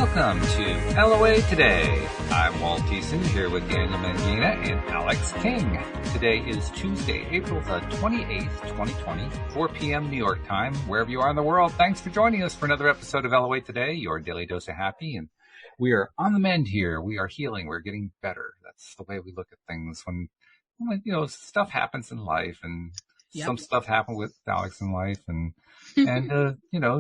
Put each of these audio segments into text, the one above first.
Welcome to LOA Today. I'm Walt Thiessen here with Daniel Mangina and Alex King. Today is Tuesday, April the 28th, 2020, 4 p.m. New York time. Wherever you are in the world, thanks for joining us for another episode of LOA Today, your daily dose of happy. And we are on the mend here. We are healing. We're getting better. That's the way we look at things when stuff happens in life, and some stuff happened with Alex in life, and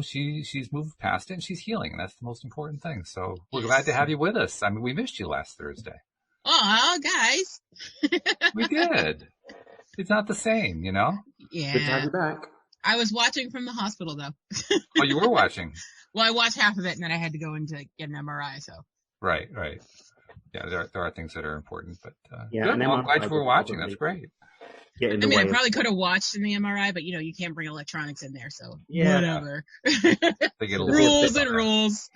she's moved past it and she's healing, and that's the most important thing. So we're glad to have you with us. I mean, we missed you last Thursday. Oh, guys. We did. It's not the same, you know? Yeah. Good to have you back. I was watching from the hospital, though. Oh, you were watching? Well, I watched half of it, and then I had to go in to get an MRI, so. Right. Yeah, there are things that are important, but yeah, good. Well, I'm glad you were watching. That's great. I probably could have watched in the MRI, but you can't bring electronics in there, so whatever. They get a rules and rules.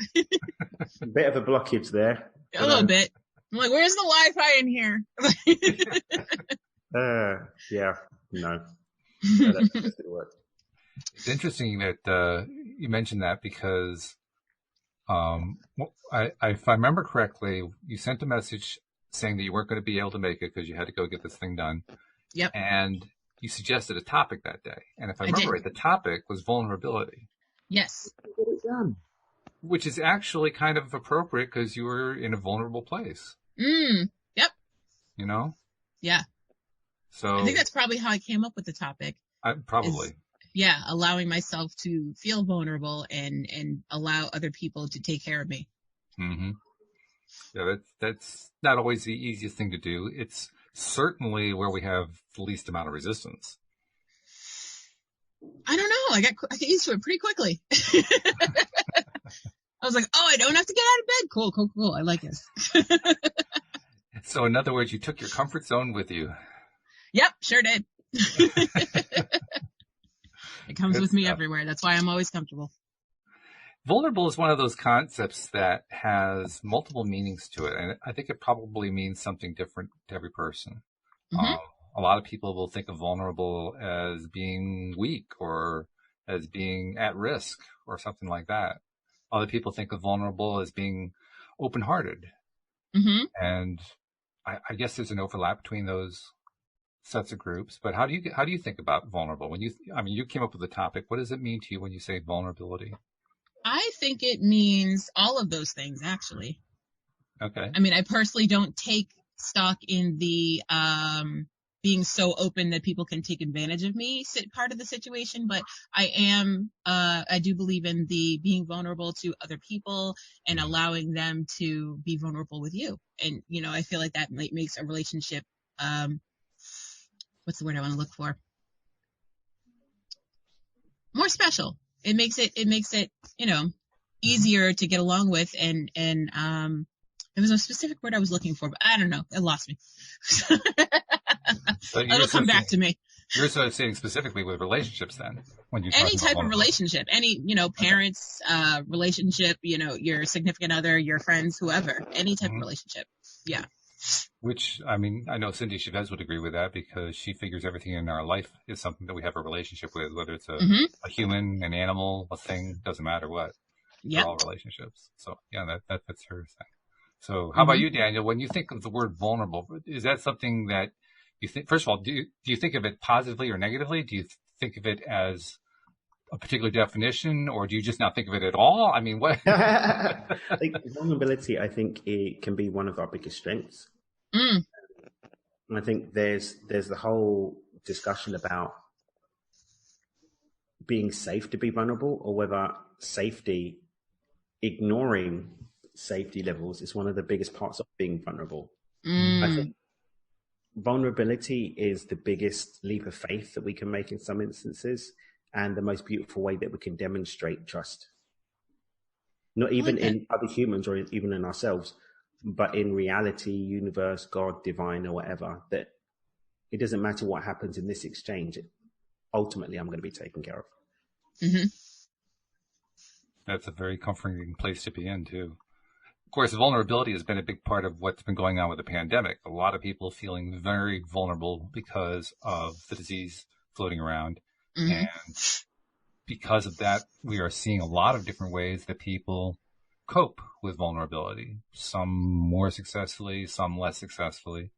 A bit of a blockage there. A little bit. I'm like, where's the Wi-Fi in here? No. That doesn't work. It's interesting that you mentioned that because, if I remember correctly, you sent a message saying that you weren't going to be able to make it because you had to go get this thing done. Yep. And you suggested a topic that day. And if I remember right, the topic was vulnerability. Yes. Get it done. Which is actually kind of appropriate because you were in a vulnerable place. Yep. You know? Yeah. So I think that's probably how I came up with the topic. Probably. Allowing myself to feel vulnerable and allow other people to take care of me. Mm-hmm. Yeah, that's not always the easiest thing to do. It's certainly where we have the least amount of resistance. I don't know. I got used to it pretty quickly. I was like, I don't have to get out of bed. Cool. I like this. So in other words, you took your comfort zone with you. Yep, sure did. It comes with me everywhere. That's why I'm always comfortable. Vulnerable is one of those concepts that has multiple meanings to it, and I think it probably means something different to every person. Mm-hmm. A lot of people will think of vulnerable as being weak or as being at risk or something like that. Other people think of vulnerable as being open-hearted. Mm-hmm. And I guess there's an overlap between those sets of groups. But how do you think about vulnerable? You came up with the topic. What does it mean to you when you say vulnerability? I think it means all of those things, actually. Okay. I personally don't take stock in the being so open that people can take advantage of me part of the situation, but I do believe in the being vulnerable to other people and allowing them to be vulnerable with you. And, I feel like that makes a relationship, what's the word I want to look for? More special. It makes it, easier to get along with, and there was a specific word I was looking for, but I don't know. It lost me. It'll come back to me. You're sort of saying specifically with relationships then, when you any type of relationship, parents, relationship, your significant other, your friends, whoever, any type of relationship. Yeah. Which, I know Cindy Chavez would agree with that because she figures everything in our life is something that we have a relationship with, whether it's a human, an animal, a thing, doesn't matter what. Yeah. All relationships. So, yeah, that's her thing. So how about you, Daniel? When you think of the word vulnerable, is that something that you think, first of all, do you think of it positively or negatively? Do you think of it as a particular definition, or do you just not think of it at all? What? Vulnerability, I think it can be one of our biggest strengths. And I think there's the whole discussion about being safe to be vulnerable, or whether ignoring safety levels is one of the biggest parts of being vulnerable. I think vulnerability is the biggest leap of faith that we can make in some instances, and the most beautiful way that we can demonstrate trust. Not even in other humans or even in ourselves, but in reality, universe, God, divine, or whatever, that it doesn't matter what happens in this exchange. Ultimately, I'm going to be taken care of. Mm-hmm. That's a very comforting place to be in, too. Of course, vulnerability has been a big part of what's been going on with the pandemic. A lot of people feeling very vulnerable because of the disease floating around. Mm-hmm. And because of that, we are seeing a lot of different ways that people cope with vulnerability. Some more successfully, some less successfully.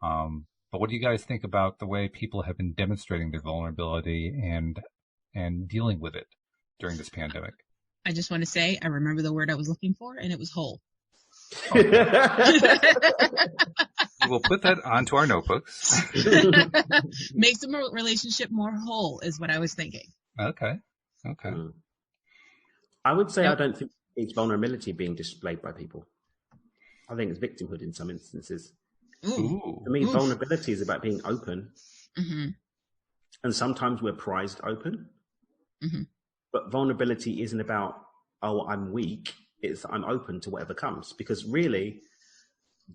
But what do you guys think about the way people have been demonstrating their vulnerability and dealing with it during this pandemic? I just want to say I remember the word I was looking for, and it was whole. We'll put that onto our notebooks. Makes a relationship more whole is what I was thinking. Okay. I would say I don't think it's vulnerability being displayed by people. I think it's victimhood in some instances. Ooh. For me, vulnerability is about being open. Mm-hmm. And sometimes we're prized open. Mm-hmm. But vulnerability isn't about, oh, I'm weak. It's I'm open to whatever comes. Because really,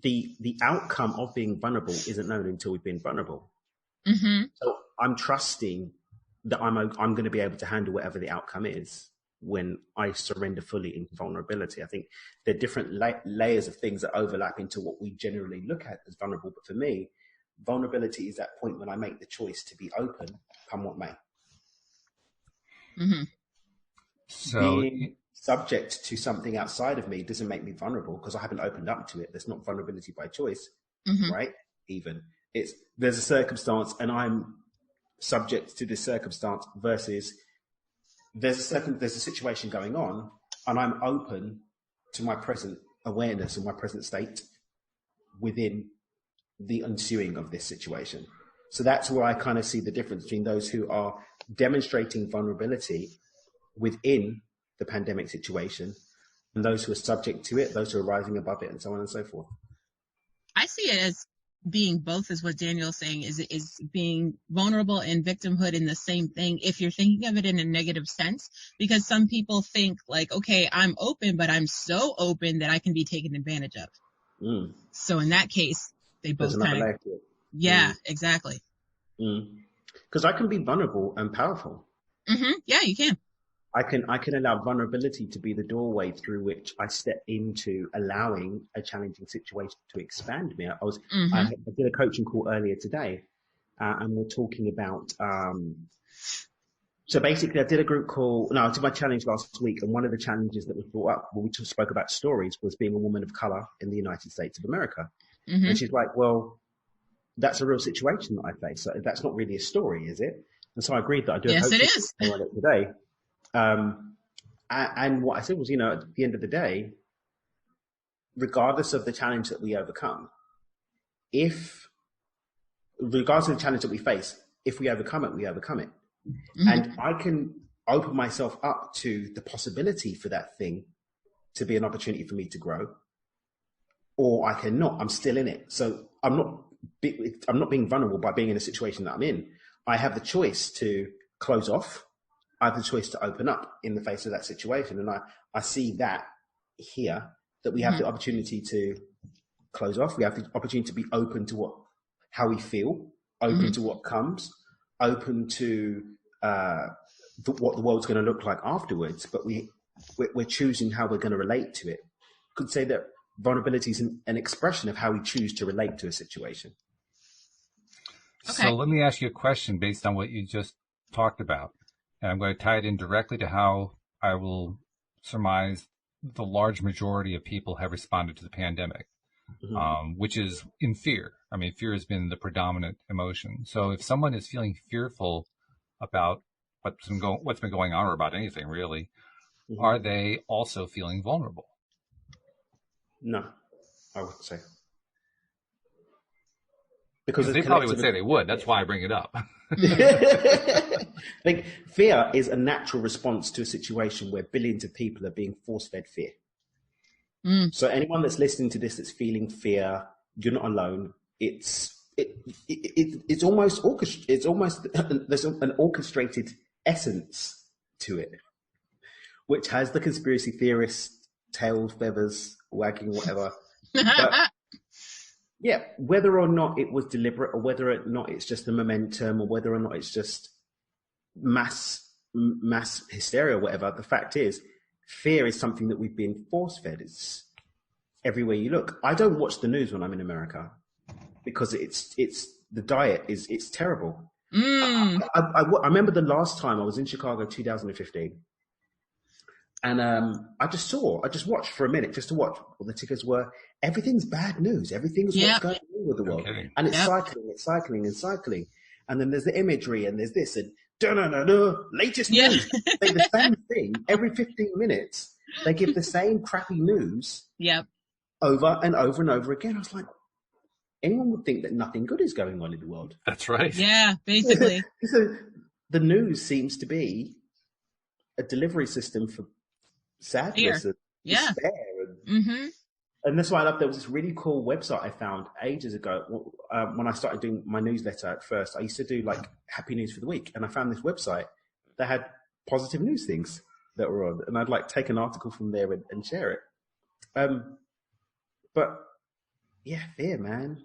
the outcome of being vulnerable isn't known until we've been vulnerable. Mm-hmm. So I'm trusting that I'm going to be able to handle whatever the outcome is when I surrender fully in vulnerability. I think there are different layers of things that overlap into what we generally look at as vulnerable. But for me, vulnerability is that point when I make the choice to be open, come what may. Mm-hmm. So being subject to something outside of me doesn't make me vulnerable because I haven't opened up to it. That's not vulnerability by choice, right? Even there's a circumstance and I'm subject to this circumstance versus there's a situation going on and I'm open to my present awareness and my present state within the ensuing of this situation. So that's where I kind of see the difference between those who are demonstrating vulnerability within the pandemic situation and those who are subject to it, those who are rising above it, and so on and so forth. I see it as being both, is what Daniel's saying, is being vulnerable and victimhood in the same thing if you're thinking of it in a negative sense, because some people think like, okay, I'm open, but I'm so open that I can be taken advantage of. So in that case, they both kind of, exactly. Because I can be vulnerable and powerful. Yeah, you can. I can allow vulnerability to be the doorway through which I step into allowing a challenging situation to expand me. I did a coaching call earlier today, and we're talking about. So basically, I did a group call. No, I did my challenge last week, and one of the challenges that was brought up when we spoke about stories was being a woman of color in the United States of America. And she's like, "Well, that's a real situation that I face. So that's not really a story, is it?" And so I agreed that I do. Yes, it is. On it today. And what I said was, at the end of the day, regardless of the challenge that we overcome, regardless of the challenge that we face, if we overcome it, we overcome it. And I can open myself up to the possibility for that thing to be an opportunity for me to grow, or I cannot. I'm still in it. So I'm not being vulnerable by being in a situation that I'm in. I have the choice to close off. I have the choice to open up in the face of that situation. And I see that here, that we have the opportunity to close off. We have the opportunity to be open to how we feel, open to what comes, open to what the world's going to look like afterwards. But we're choosing how we're going to relate to it. Could say that vulnerability is an expression of how we choose to relate to a situation. Okay. So let me ask you a question based on what you just talked about. And I'm going to tie it in directly to how I will surmise the large majority of people have responded to the pandemic, which is in fear. I mean, fear has been the predominant emotion. So if someone is feeling fearful about what's been going on, or about anything really, are they also feeling vulnerable? No, I wouldn't say. Because they probably would say they would. That's why I bring it up. I think fear is a natural response to a situation where billions of people are being force-fed fear. So anyone that's listening to this that's feeling fear, you're not alone. It's almost there's an orchestrated essence to it, which has the conspiracy theorists' tail feathers wagging, whatever. But, yeah, whether or not it was deliberate, or whether or not it's just the momentum, or whether or not it's just mass hysteria, or whatever, the fact is, fear is something that we've been force-fed. It's everywhere you look. I don't watch the news when I'm in America because it's the diet it's terrible. I remember the last time I was in Chicago, 2015. And I just watched for a minute just to watch what the tickers were. Everything's bad news. Everything's what's going on with the world. Okay. And it's cycling. And then there's the imagery and there's this and latest news. They say the same thing every 15 minutes. They give the same crappy news over and over and over again. I was like, anyone would think that nothing good is going on in the world. That's right. Yeah, basically. So the news seems to be a delivery system for sadness and despair. And that's why I love, there was this really cool website I found ages ago. When I started doing my newsletter at first, I used to do like happy news for the week. And I found this website that had positive news things that were on. And I'd like take an article from there and share it. But yeah, fear, man.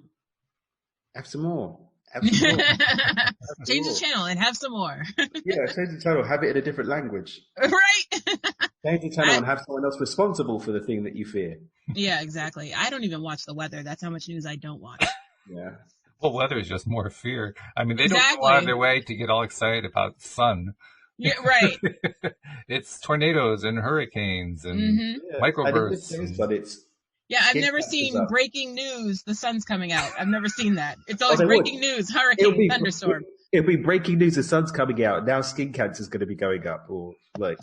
Have some more. Change the channel and have some more. Yeah, change the channel. Have it in a different language. Right. Change the channel and have someone else responsible for the thing that you fear. Yeah, exactly. I don't even watch the weather. That's how much news I don't watch. Yeah. Well, weather is just more fear. I mean, they don't go out of their way to get all excited about sun. Yeah, right. It's tornadoes and hurricanes and microbursts. But it's I've never seen breaking news. The sun's coming out. I've never seen that. It's always breaking news, hurricane, thunderstorm. It'll be breaking news. The sun's coming out. Now skin cancer is going to be going up, or like.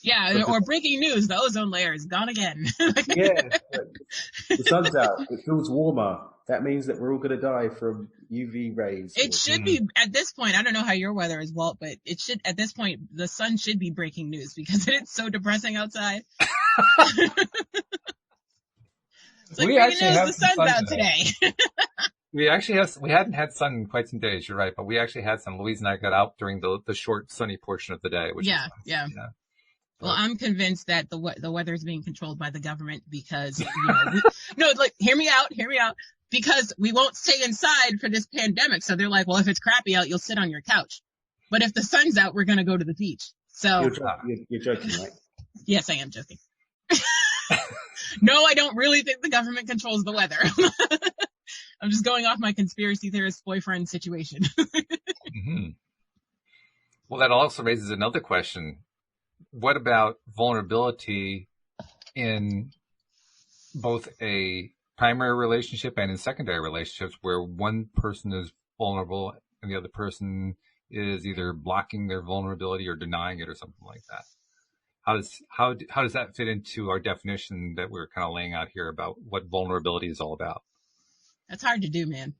Yeah, or breaking news. The ozone layer is gone again. The sun's out. It feels warmer. That means that we're all going to die from UV rays. It should be at this point. I don't know how your weather is, Walt, but it should at this point. The sun should be breaking news because it's so depressing outside. It's like, the sun's out today. We hadn't had sun in quite some days. You're right, but we actually had some. Louise and I got out during the short sunny portion of the day. Which is nice. Well, I'm convinced that the weather is being controlled by the government because hear me out. Because we won't stay inside for this pandemic, so they're like, well, if it's crappy out, you'll sit on your couch. But if the sun's out, we're gonna go to the beach. So you're joking, right? Yes, I am joking. No, I don't really think the government controls the weather. I'm just going off my conspiracy theorist boyfriend situation. Well, that also raises another question. What about vulnerability in both a primary relationship and in secondary relationships where one person is vulnerable and the other person is either blocking their vulnerability or denying it or something like that? How does that fit into our definition that we're kind of laying out here about what vulnerability is all about? That's hard to do, man.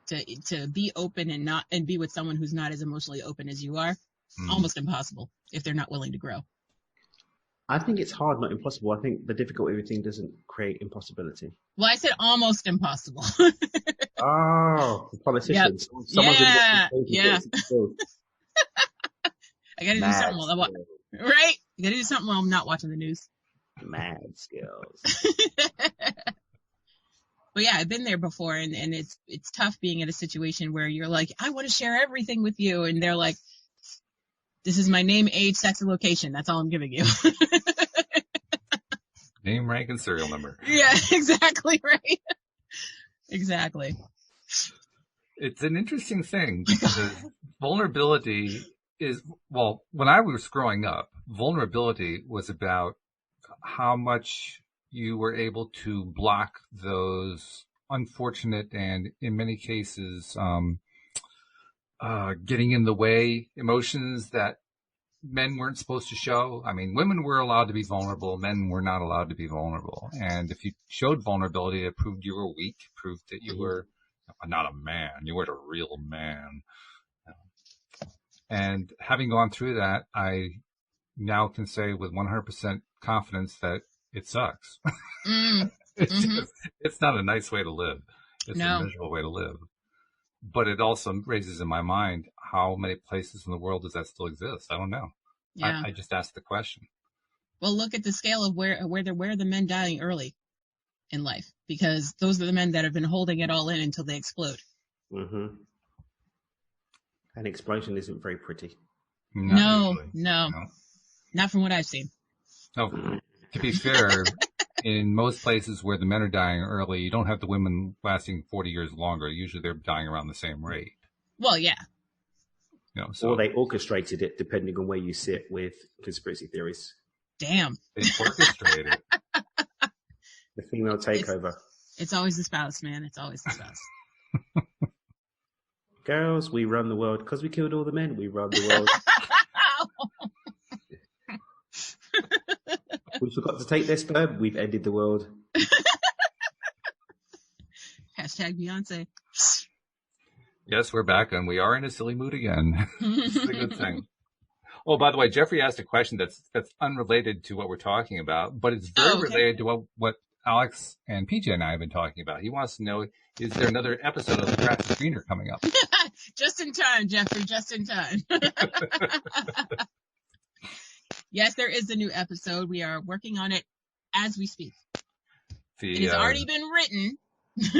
To be open and be with someone who's not as emotionally open as you are, almost impossible if they're not willing to grow. I think it's hard, not impossible. I think the difficulty of everything doesn't create impossibility. Well, I said almost impossible. Oh, the politicians. Yep. I gotta do something while right? You gotta do something while I'm not watching the news. Mad skills. But yeah, I've been there before, and it's tough being in a situation where you're like, I want to share everything with you, and they're like, this is my name, age, sex, and location. That's all I'm giving you. Name, rank, and serial number. Yeah, exactly right. Exactly. It's an interesting thing because vulnerability is, well, when I was growing up, vulnerability was about how much you were able to block those unfortunate and in many cases, getting in the way emotions that men weren't supposed to show. I mean, women were allowed to be vulnerable. Men were not allowed to be vulnerable. And if you showed vulnerability, it proved you were weak, proved that you were not a man. You weren't a real man. And having gone through that, I now can say with 100% confidence that it sucks. It's not a nice way to live. It's a miserable way to live. But it also raises in my mind, how many places in the world does that still exist? I don't know. Yeah. I just asked the question. Well, look at the scale of where are the men dying early in life, because those are the men that have been holding it all in until they explode. An explosion isn't very pretty. No, not from what I've seen. No, to be fair, in most places where the men are dying early, you don't have the women lasting 40 years longer. Usually they're dying around the same rate. Well, yeah. So or they orchestrated it, depending on where you sit with conspiracy theories. Damn. They orchestrated it. The female takeover. It's always the spouse, man. It's always the spouse. Girls, we run the world. Because we killed all the men, we run the world. We forgot to take their sperm, we've ended the world. Hashtag Beyonce. Yes, we're back, and we are in a silly mood again. It's a good thing. Oh, by the way, Jeffrey asked a question that's unrelated to what we're talking about, but it's very related to what Alex and PJ and I have been talking about. He wants to know, is there another episode of The Grass is Greener coming up? Just in time, Jeffrey, just in time. Yes, there is a new episode. We are working on it as we speak. It has already been written.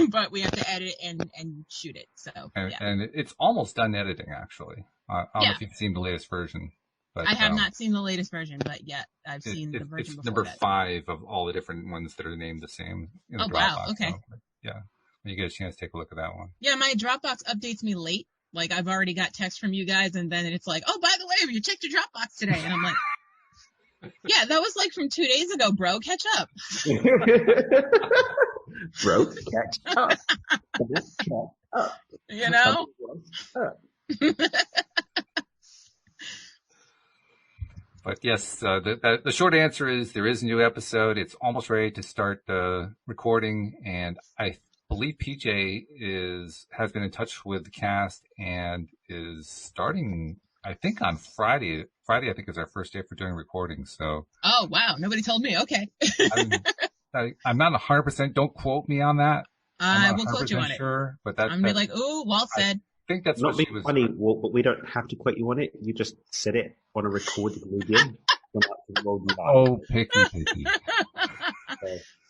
But we have to edit and shoot it. So and it's almost done editing, actually. I don't know if you've seen the latest version. But I have not seen the latest version, but I've seen the version it's before number 5 of all the different ones that are named the same. In the Dropbox. Wow, okay. So, yeah, when you get a chance, take a look at that one. Yeah, my Dropbox updates me late. Like, I've already got text from you guys, and then it's like, oh, by the way, have you checked your Dropbox today? And I'm like, yeah, that was like from 2 days ago, bro. Catch up. Bro, catch up. Catch up. You know? But yes, the short answer is there is a new episode. It's almost ready to start recording, and I believe PJ has been in touch with the cast and is starting, I think, on Friday. Friday, I think, is our first day for doing recording. So. Oh wow! Nobody told me. Okay. I'm not 100%. Don't quote me on that. I will quote you on sure, it. but that's I'm gonna be like, "Ooh, Walt said." I think that's not what being she was. Funny, but we don't have to quote you on it. You just said it on a recorded medium. Oh, picky.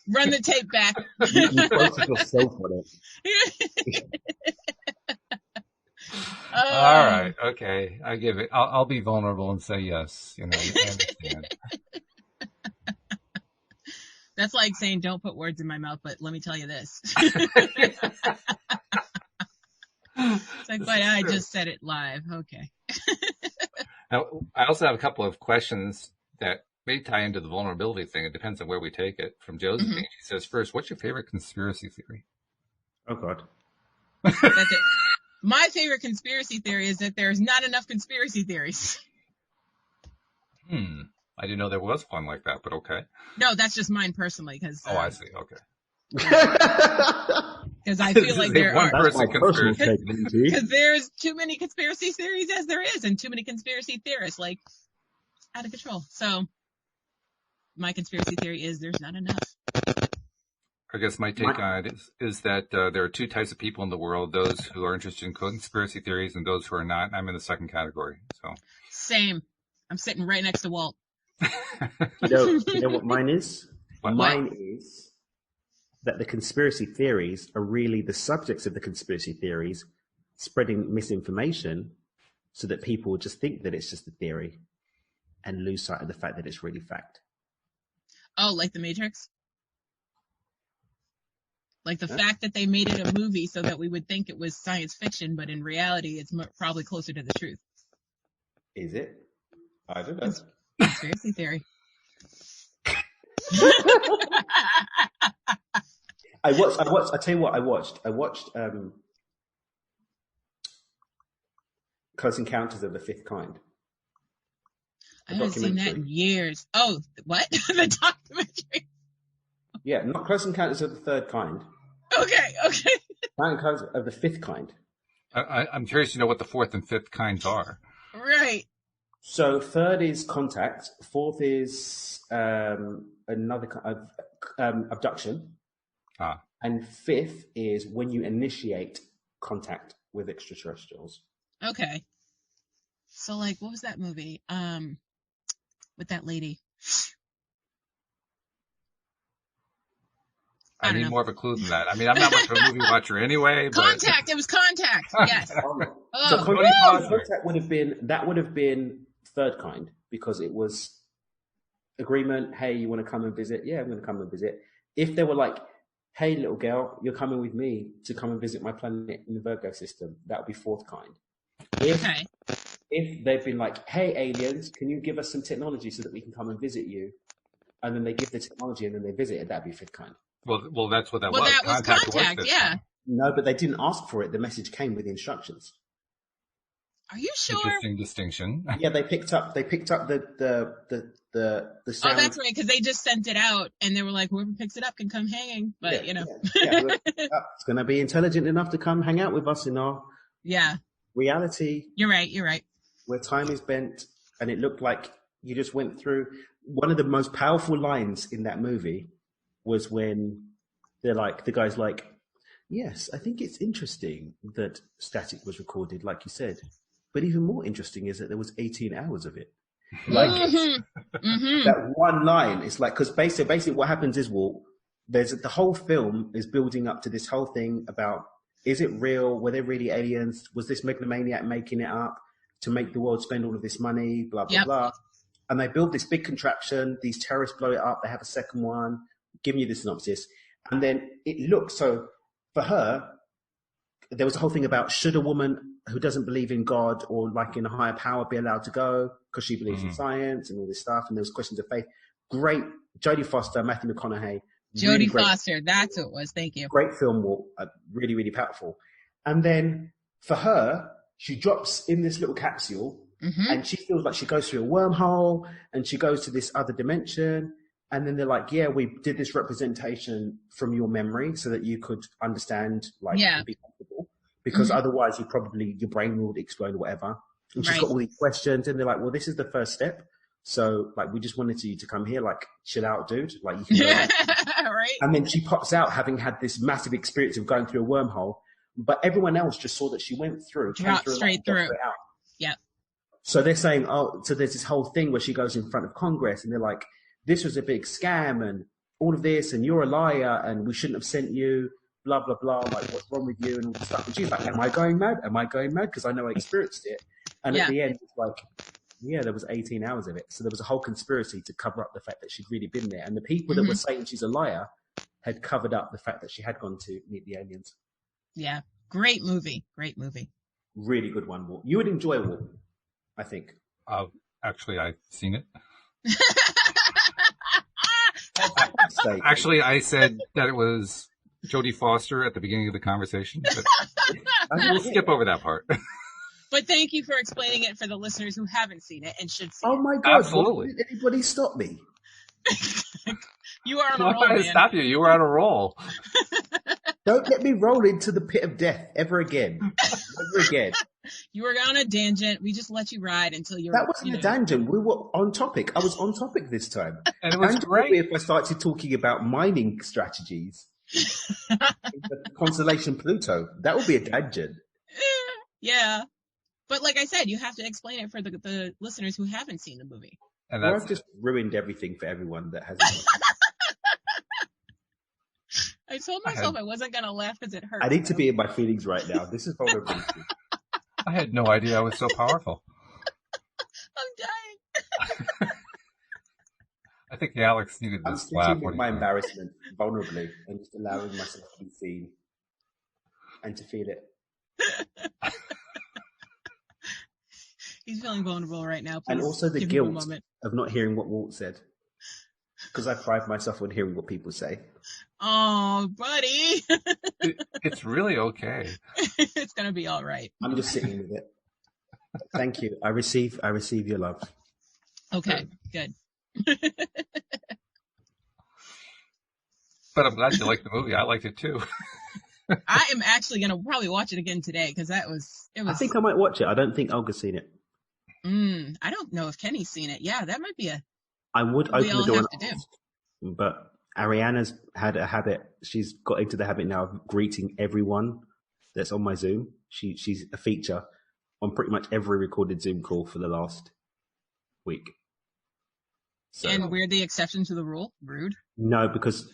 Run the tape back. You quoted yourself on it. All right, okay. I give it. I'll be vulnerable and say yes. I understand. That's like saying don't put words in my mouth, but let me tell you this. It's like, but I just said it live. Okay. Now, I also have a couple of questions that may tie into the vulnerability thing. It depends on where we take it. From Josephine, She says, first, what's your favorite conspiracy theory? Oh, God. That's it. My favorite conspiracy theory is that there's not enough conspiracy theories. I didn't know there was one like that, but okay. No, that's just mine personally. Cause, I see. Okay. Because I feel like there are. Because there's too many conspiracy theories as there is, and too many conspiracy theorists, like, out of control. So, my conspiracy theory is there's not enough. I guess my take on it is that there are two types of people in the world: those who are interested in conspiracy theories and those who are not. I'm in the second category. So same. I'm sitting right next to Walt. You know what mine is? What? Mine is that the conspiracy theories are really the subjects of the conspiracy theories spreading misinformation so that people just think that it's just a theory and lose sight of the fact that it's really fact. Oh, like The Matrix? Like the fact that they made it a movie so that we would think it was science fiction, but in reality, it's probably closer to the truth. Is it? I don't know. Conspiracy theory. I tell you what, I watched Close Encounters of the Fifth Kind. I haven't seen that in years. Oh, what? The documentary? Yeah, not Close Encounters of the Third Kind. Okay. Encounters of the Fifth Kind. I'm curious to know what the fourth and fifth kinds are. Right. So third is contact. Fourth is another kind of abduction. And fifth is when you initiate contact with extraterrestrials. Okay. So, like, what was that movie? With that lady. I need more of a clue than that. I mean, I'm not much of a movie watcher anyway. But... Contact. It was Contact. Yes. So contact would have been third kind because it was agreement. Hey, you want to come and visit? Yeah, I'm going to come and visit. If they were like, hey, little girl, you're coming with me to come and visit my planet in the Virgo system, that would be fourth kind. if they've been like, hey, aliens, can you give us some technology so that we can come and visit you? And then they give the technology and then they visit it, that'd be fifth kind. Well, that's what that was. Well, that was contact, fifth yeah. kind. No, but they didn't ask for it. The message came with instructions. Are you sure? Interesting distinction. Yeah, they picked up the sound. Oh, that's right, because they just sent it out, and they were like, whoever picks it up can come hanging. But Yeah, it's going to be intelligent enough to come hang out with us in our reality. You're right. Where time is bent, and it looked like you just went through. One of the most powerful lines in that movie was when they're like, the guy's like, yes, I think it's interesting that static was recorded, like you said. But even more interesting is that there was 18 hours of it. Like that one line, it's like, because basically what happens is, Walt, the whole film is building up to this whole thing about, is it real? Were there really aliens? Was this megalomaniac making it up to make the world spend all of this money? Blah, blah, blah. And they build this big contraption. These terrorists blow it up. They have a second one, giving you the synopsis. And then it looks, so for her, there was a whole thing about, should a woman who doesn't believe in God or like in a higher power be allowed to go because she believes in science and all this stuff? And there was questions of faith. Great. Jodie Foster, Matthew McConaughey. Really Jodie Foster, that's what it was. Thank you. Great film, really, really powerful. And then for her, she drops in this little capsule and she feels like she goes through a wormhole and she goes to this other dimension. And then they're like, yeah, we did this representation from your memory so that you could understand, like, and be comfortable. Because otherwise your brain would explode or whatever. And she's got all these questions and they're like, well, this is the first step. So, like, we just wanted you to come here, like, chill out, dude. Like, you can go right. And then she pops out having had this massive experience of going through a wormhole. But everyone else just saw that she went through. Dropped straight through. Yep. So they're saying, oh, so there's this whole thing where she goes in front of Congress and they're like, this was a big scam and all of this and you're a liar and we shouldn't have sent you, blah, blah, blah, like what's wrong with you and all this stuff. And she's like, am I going mad? Am I going mad? Because I know I experienced it. And at the end, it's like, yeah, there was 18 hours of it. So there was a whole conspiracy to cover up the fact that she'd really been there. And the people that were saying she's a liar had covered up the fact that she had gone to meet the aliens. Yeah. Great movie. Really good one, Walt. You would enjoy Walt, I think. Actually, I've seen it. Actually, I said that it was Jodie Foster at the beginning of the conversation. But we'll skip over that part. But thank you for explaining it for the listeners who haven't seen it and should see it. Oh my God. Absolutely. Did anybody stop me? You are on a roll, man. Stop you. You were on a roll. Don't let me roll into the pit of death ever again. Ever again. You were on a tangent. We just let you ride until you were... That wasn't a tangent. We were on topic. I was on topic this time. And it was great. If I started talking about mining strategies in the constellation Pluto, that would be a tangent. Yeah. But like I said, you have to explain it for the listeners who haven't seen the movie. And I've just ruined everything for everyone that hasn't. I told myself I wasn't going to laugh because it hurt. I need to be in my feelings right now. This is vulnerability. I had no idea I was so powerful. I'm dying. I think Alex needed I'm this laugh. sitting with my embarrassment vulnerably and just allowing myself to be seen and to feel it. He's feeling vulnerable right now. Please and also the give guilt of not hearing what Walt said. Because I pride myself on hearing what people say. Oh, buddy. It's really okay. It's going to be all right. I'm just sitting with it. Thank you. I receive your love. Okay, good. But I'm glad you liked the movie. I liked it too. I am actually going to probably watch it again today because it was. I think I might watch it. I don't think Olga's seen it. I don't know if Kenny's seen it. Yeah, that might be I would open the door and ask, but Ariana's had a habit. She's got into the habit now of greeting everyone that's on my Zoom. She's a feature on pretty much every recorded Zoom call for the last week. So, and we're the exception to the rule? Rude. No, because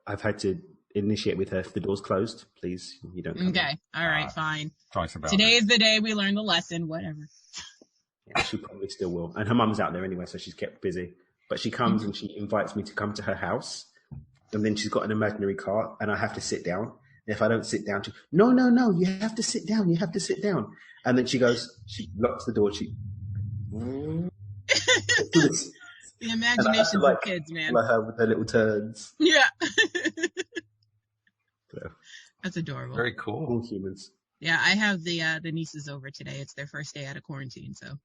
I've had to initiate with her. If the door's closed, please, you don't come Okay. in. All right, fine. Today is the day we learn the lesson, whatever. Yeah, she probably still will. And her mum's out there anyway, so she's kept busy. But she comes and she invites me to come to her house. And then she's got an imaginary car and I have to sit down. If I don't sit down, no, you have to sit down. You have to sit down. And then she locks the door. The imagination of kids, man. Like her with her little turns. Yeah. So, that's adorable. Very cool. All humans. Yeah, I have the nieces over today. It's their first day out of quarantine, so.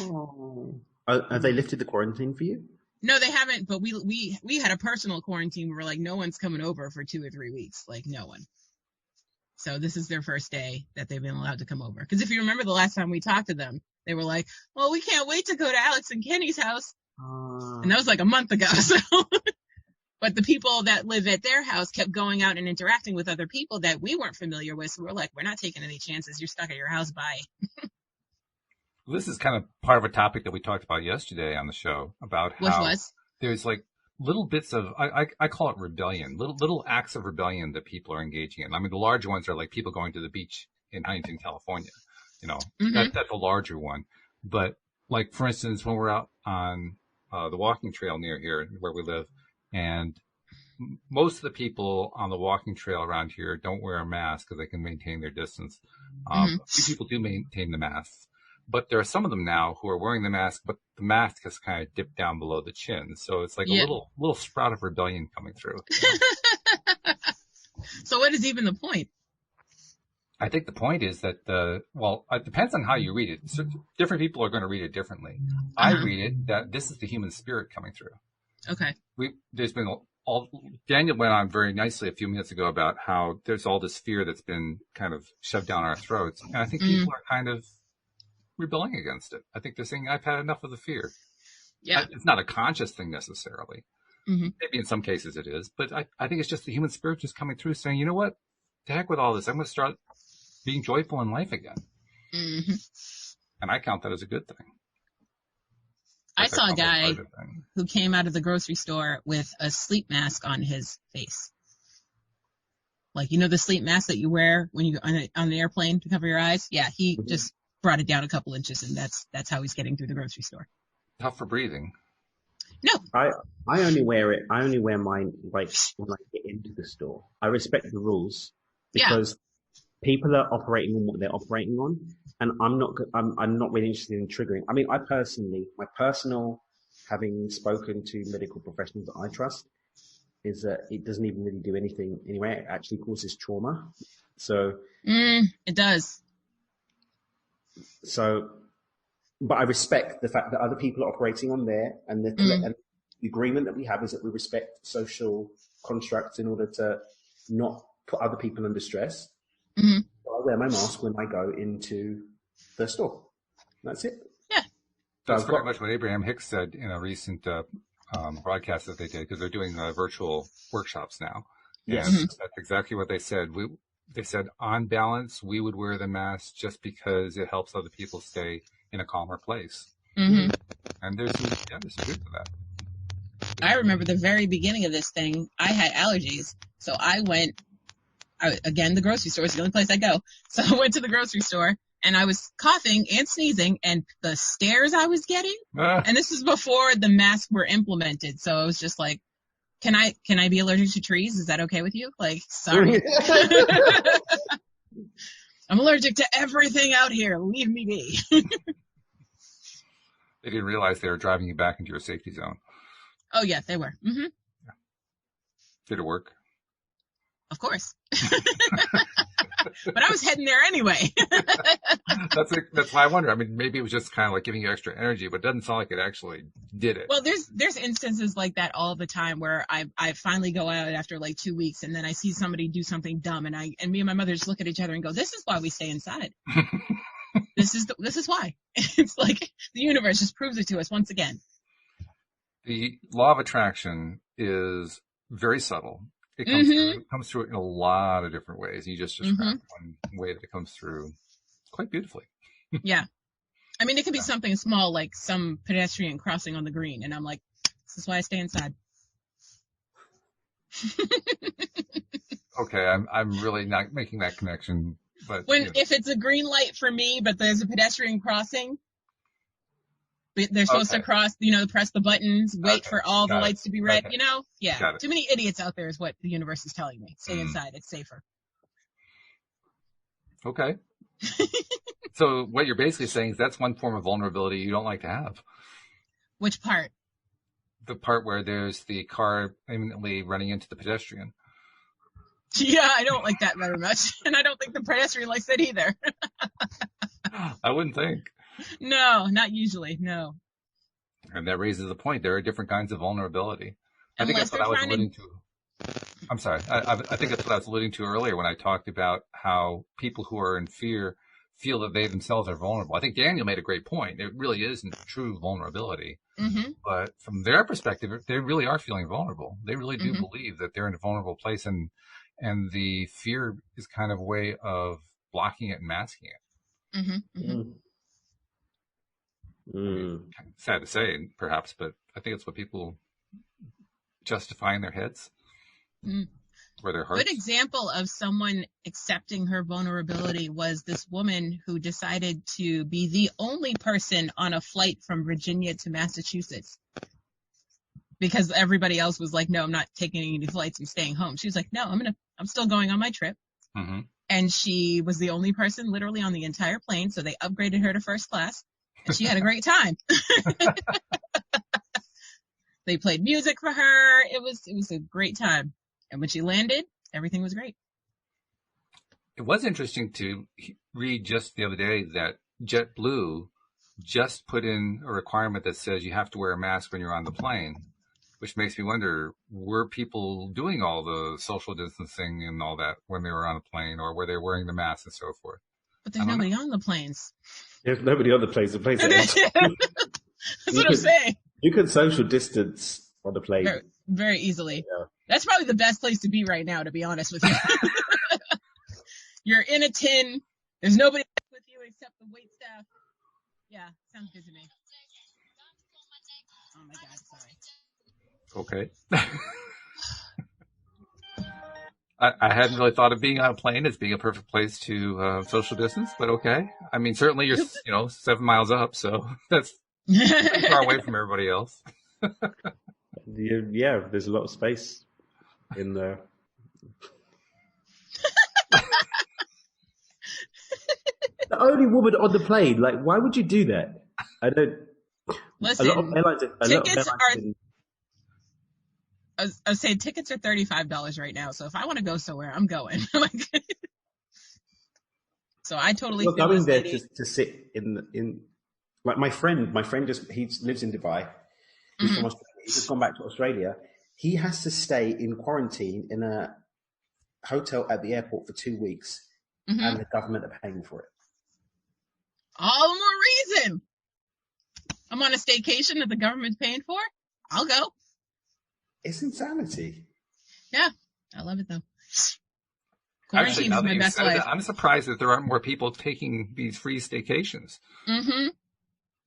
Oh. Have they lifted the quarantine for you? No, they haven't, but we had a personal quarantine where we're like, no one's coming over for 2 or 3 weeks. Like, no one. So this is their first day that they've been allowed to come over. Because if you remember the last time we talked to them, they were like, well, we can't wait to go to Alex and Kenny's house. And that was like a month ago. So, but the people that live at their house kept going out and interacting with other people that we weren't familiar with. So we're like, we're not taking any chances. You're stuck at your house. Bye. This is kind of part of a topic that we talked about yesterday on the show about how there's like little bits of, I call it rebellion, little acts of rebellion that people are engaging in. I mean, the larger ones are like people going to the beach in Huntington, California. You know, that's a larger one. But like, for instance, when we're out on the walking trail near here where we live, and most of the people on the walking trail around here don't wear a mask because they can maintain their distance. Few people do maintain the masks. But there are some of them now who are wearing the mask, but the mask has kind of dipped down below the chin. So it's like a little sprout of rebellion coming through. So what is even the point? I think the point is that it depends on how you read it. So different people are going to read it differently. I read it that this is the human spirit coming through. Okay. Daniel went on very nicely a few minutes ago about how there's all this fear that's been kind of shoved down our throats. And I think people are kind of rebelling against it. I think they're saying, I've had enough of the fear. Yeah. It's not a conscious thing necessarily. Maybe in some cases it is, but I think it's just the human spirit just coming through saying, you know what? To heck with all this. I'm going to start being joyful in life again. And I count that as a good thing. I saw a guy who came out of the grocery store with a sleep mask on his face. Like, you know, the sleep mask that you wear when you on the airplane to cover your eyes? Yeah, he just brought it down a couple inches, and that's how he's getting through the grocery store. Tough for breathing. No. I only wear it. I only wear mine like when I get into the store. I respect the rules because people are operating on what they're operating on, and I'm not really interested in triggering. I mean, my personal, having spoken to medical professionals that I trust, is that it doesn't even really do anything anyway. It actually causes trauma. So it does. So, but I respect the fact that other people are operating on there, and the agreement that we have is that we respect social constructs in order to not put other people under stress. So I wear my mask when I go into the store. That's it. Yeah. That's pretty much what Abraham Hicks said in a recent broadcast that they did, because they're doing virtual workshops now. Yes. And that's exactly what they said. They said, on balance, we would wear the mask just because it helps other people stay in a calmer place. And there's some truth to that. I remember the very beginning of this thing, I had allergies. So I went, again, the grocery store is the only place I go. So I went to the grocery store, and I was coughing and sneezing, and the stares I was getting, and this was before the masks were implemented. So I was just like, Can I be allergic to trees? Is that okay with you? Like, sorry. I'm allergic to everything out here. Leave me be. They didn't realize they were driving you back into your safety zone. Oh, yeah, they were. Yeah. Did it work? Of course. But I was heading there anyway. That's why I wonder. I mean, maybe it was just kind of like giving you extra energy, but it doesn't sound like it actually did it. Well, there's instances like that all the time where I finally go out after like 2 weeks, and then I see somebody do something dumb, and me and my mother just look at each other and go, "This is why we stay inside. This is why." It's like the universe just proves it to us once again. The law of attraction is very subtle. It comes through in a lot of different ways. You just described one way that it comes through quite beautifully. Yeah. I mean, it could be something small, like some pedestrian crossing on the green, and I'm like, this is why I stay inside. Okay, I'm really not making that connection. But if it's a green light for me, but there's a pedestrian crossing, they're supposed to cross, press the buttons, wait for all the lights to be red, Yeah. Too many idiots out there is what the universe is telling me. Stay inside. It's safer. Okay. So what you're basically saying is that's one form of vulnerability you don't like to have. Which part? The part where there's the car imminently running into the pedestrian. Yeah, I don't like that very much. And I don't think the pedestrian likes it either. I wouldn't think. No, not usually. No. And that raises the point. There are different kinds of vulnerability. I think Unless that's what I was they're alluding to. I'm sorry. I think that's what I was alluding to earlier when I talked about how people who are in fear feel that they themselves are vulnerable. I think Daniel made a great point. It really isn't true vulnerability. Mm-hmm. But from their perspective, they really are feeling vulnerable. They really do believe that they're in a vulnerable place, and the fear is kind of a way of blocking it and masking it. Mm-hmm. Mm-hmm. I mean, sad to say, perhaps, but I think it's what people justify in their heads. Or their hearts. Good example of someone accepting her vulnerability was this woman who decided to be the only person on a flight from Virginia to Massachusetts because everybody else was like, no, I'm not taking any flights. I'm staying home. She was like, no, I'm still going on my trip. Mm-hmm. And she was the only person literally on the entire plane. So they upgraded her to first class and she had a great time. They played music for her. It was a great time. And when she landed, everything was great. It was interesting to read just the other day that JetBlue just put in a requirement that says you have to wear a mask when you're on the plane, which makes me wonder, were people doing all the social distancing and all that when they were on a plane, or were they wearing the mask and so forth? But there's nobody on the planes. There's nobody on the planes. The planes are empty. That's what I'm saying. You can social distance on the plane. Very, very easily. Yeah. That's probably the best place to be right now, to be honest with you. You're in a tin. There's nobody with you except the wait staff. Yeah, sounds good to me. Oh my God, sorry. Okay. I hadn't really thought of being on a plane as being a perfect place to social distance, but okay. I mean, certainly you're 7 miles up, so that's pretty far away from everybody else. Yeah, there's a lot of space in there. The only woman on the plane, like, why would you do that? I don't. Listen, a lot of airlines I was saying tickets are $35 right now, so if I want to go somewhere, I'm going. So I totally feel going there to sit in. Like my friend he lives in Dubai. He's from Australia. He's just gone back to Australia. He has to stay in quarantine in a hotel at the airport for 2 weeks, and the government are paying for it. All the more reason. I'm on a staycation that the government's paying for. I'll go. It's insanity. Yeah, I love it though. Actually, Quarantine is my best life. I'm surprised that there aren't more people taking these free staycations. Mm-hmm.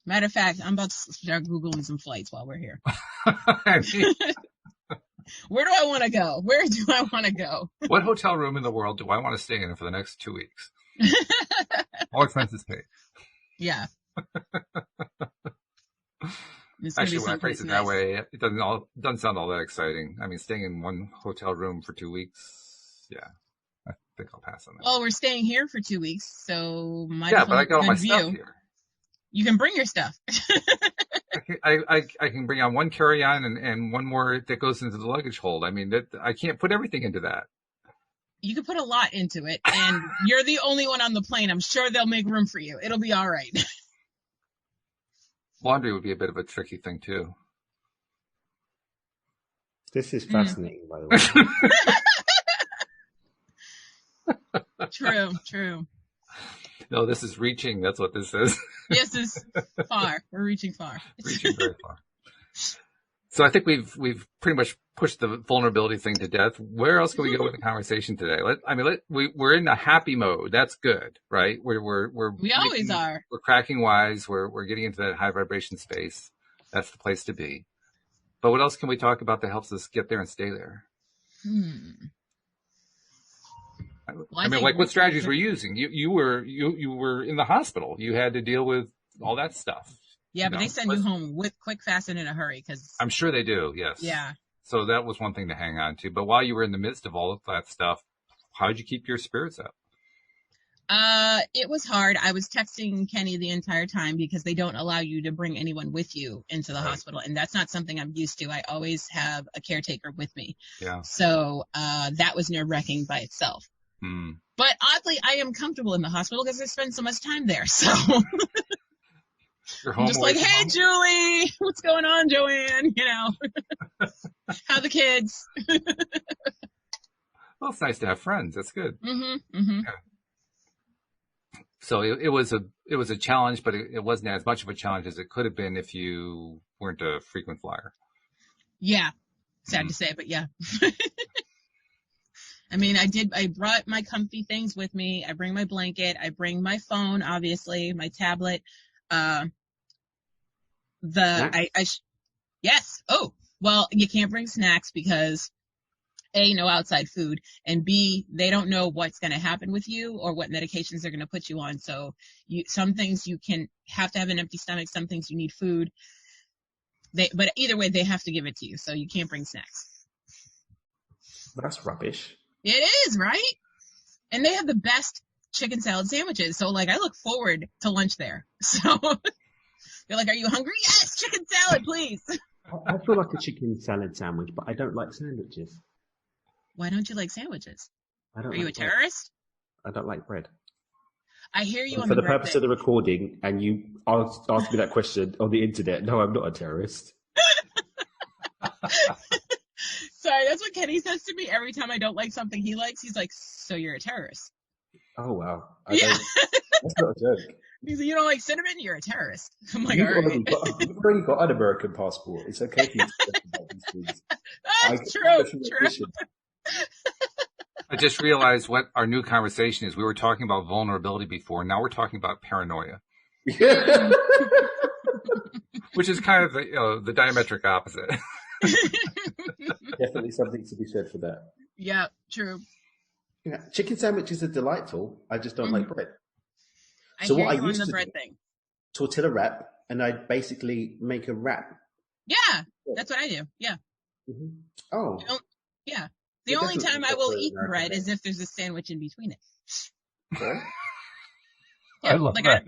Matter of fact, I'm about to start Googling some flights while we're here. Where do I want to go? Where do I want to go? What hotel room in the world do I want to stay in for the next 2 weeks? All expenses paid. Yeah. Actually, when I phrase it that way, it doesn't sound all that exciting. I mean, staying in one hotel room for 2 weeks, yeah, I think I'll pass on that. Well, we're staying here for 2 weeks, so but I got all my stuff here. You can bring your stuff. I can bring on one carry-on and one more that goes into the luggage hold. I mean, I can't put everything into that. You can put a lot into it, and you're the only one on the plane. I'm sure they'll make room for you. It'll be all right. Laundry would be a bit of a tricky thing, too. This is fascinating, by the way. True. No, this is reaching. That's what this is. Yes, this is far. We're reaching far. Reaching very far. So I think we've pretty much pushed the vulnerability thing to death. Where else can we go with the conversation today? We're in a happy mode. That's good, right? We always are. We're cracking wise. We're getting into that high vibration space. That's the place to be. But what else can we talk about that helps us get there and stay there? Well, what strategies were you using? You were in the hospital. You had to deal with all that stuff. Yeah, but they send you home quick, fast, and in a hurry. Cause I'm sure they do. Yes. Yeah. So that was one thing to hang on to. But while you were in the midst of all of that stuff, how did you keep your spirits up? It was hard. I was texting Kenny the entire time because they don't allow you to bring anyone with you into the hospital. And that's not something I'm used to. I always have a caretaker with me. Yeah. So, that was nerve-wracking by itself. Mm. But oddly, I am comfortable in the hospital because I spend so much time there. So You're home I'm just like, hey, Julie, what's going on, Joanne? You know, how the kids? Well, it's nice to have friends. That's good. Mm-hmm. Mm-hmm. Yeah. So it was a challenge, but it wasn't as much of a challenge as it could have been if you weren't a frequent flyer. Yeah. Sad to say, but yeah. I mean, I brought my comfy things with me. I bring my blanket. I bring my phone, obviously, my tablet. Yes. Oh, well, you can't bring snacks because A, no outside food, and B, they don't know what's going to happen with you or what medications they're going to put you on. So some things you have to have an empty stomach. Some things you need food. But either way, they have to give it to you. So you can't bring snacks. That's rubbish. It is, right? And they have the best chicken salad sandwiches. So like, I look forward to lunch there. So they're like, are you hungry? Yes, chicken salad, please. I feel like a chicken salad sandwich, but I don't like sandwiches. Why don't you like sandwiches? Are you a terrorist? I don't like bread. I hear you on for the the purpose thing. of the recording, and you asked me that question on the internet. No, I'm not a terrorist. Sorry, that's what Kenny says to me every time I don't like something he likes. He's like, so you're a terrorist. Oh, wow. Yeah. That's not a joke. He's like, you don't like cinnamon? You're a terrorist. I'm like, You've all right. you've already got an American passport. It's okay for you to talk about these things. That's true. I just realized what our new conversation is. We were talking about vulnerability before. Now we're talking about paranoia, which is kind of the diametric opposite. Definitely something to be said for that. Yeah, true. Yeah, chicken sandwiches are delightful. I just don't like bread. I hear you on the bread thing. Tortilla wrap, and I basically make a wrap. Yeah, that's what I do. Yeah. Mm-hmm. Oh. Yeah. The only time I will eat bread is if there's a sandwich in between it. Sorry? Yeah, I love that.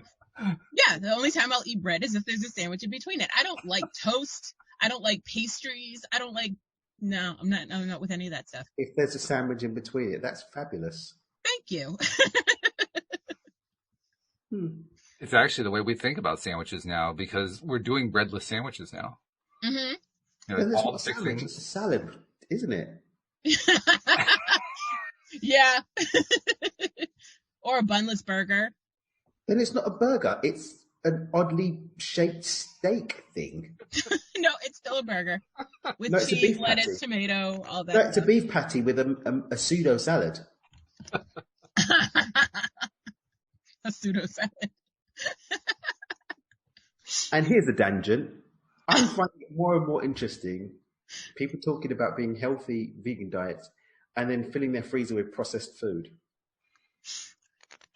The only time I'll eat bread is if there's a sandwich in between it. I don't like toast. I don't like pastries. I don't like. No, I'm not with any of that stuff. If there's a sandwich in between it, that's fabulous. Thank you. It's actually the way we think about sandwiches now because we're doing breadless sandwiches now. Mm-hmm. That's not a sandwich. It's a salad, isn't it? Yeah. Or a bunless burger. Then it's not a burger. It's an oddly shaped steak thing. No, it's still a burger. With cheese, lettuce, tomato, all that. No, it's a beef patty with a pseudo salad. A pseudo salad. And here's a tangent. I'm finding it more and more interesting. People talking about being healthy vegan diets and then filling their freezer with processed food.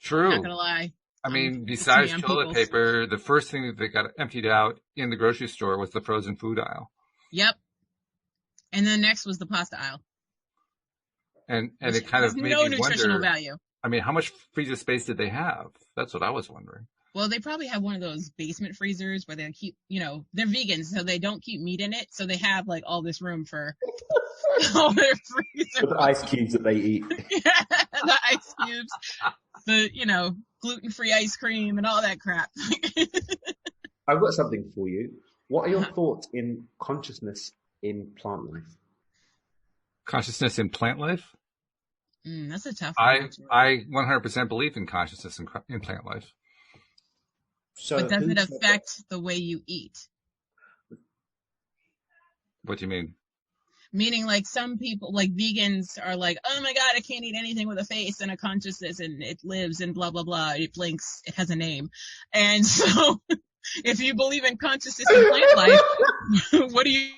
True. I'm not gonna lie. I mean, besides toilet paper, the first thing that they got emptied out in the grocery store was the frozen food aisle. Yep. And then next was the pasta aisle. And it kind of made no me nutritional wonder, value. I mean, how much freezer space did they have? That's what I was wondering. Well, they probably have one of those basement freezers where they keep, they're vegans, so they don't keep meat in it. So they have like all this room for all their freezer. The ice cubes that they eat. Yeah, the ice cubes, the, gluten-free ice cream and all that crap. I've got something for you. What are your thoughts in consciousness in plant life? Consciousness in plant life? That's a tough one. I 100% believe in consciousness in plant life. So but does it affect the way you eat? What do you mean? Meaning, like, some people, like vegans, are like, oh my God, I can't eat anything with a face and a consciousness, and it lives and blah blah blah. It blinks. It has a name. And so, if you believe in consciousness in plant life, what do you?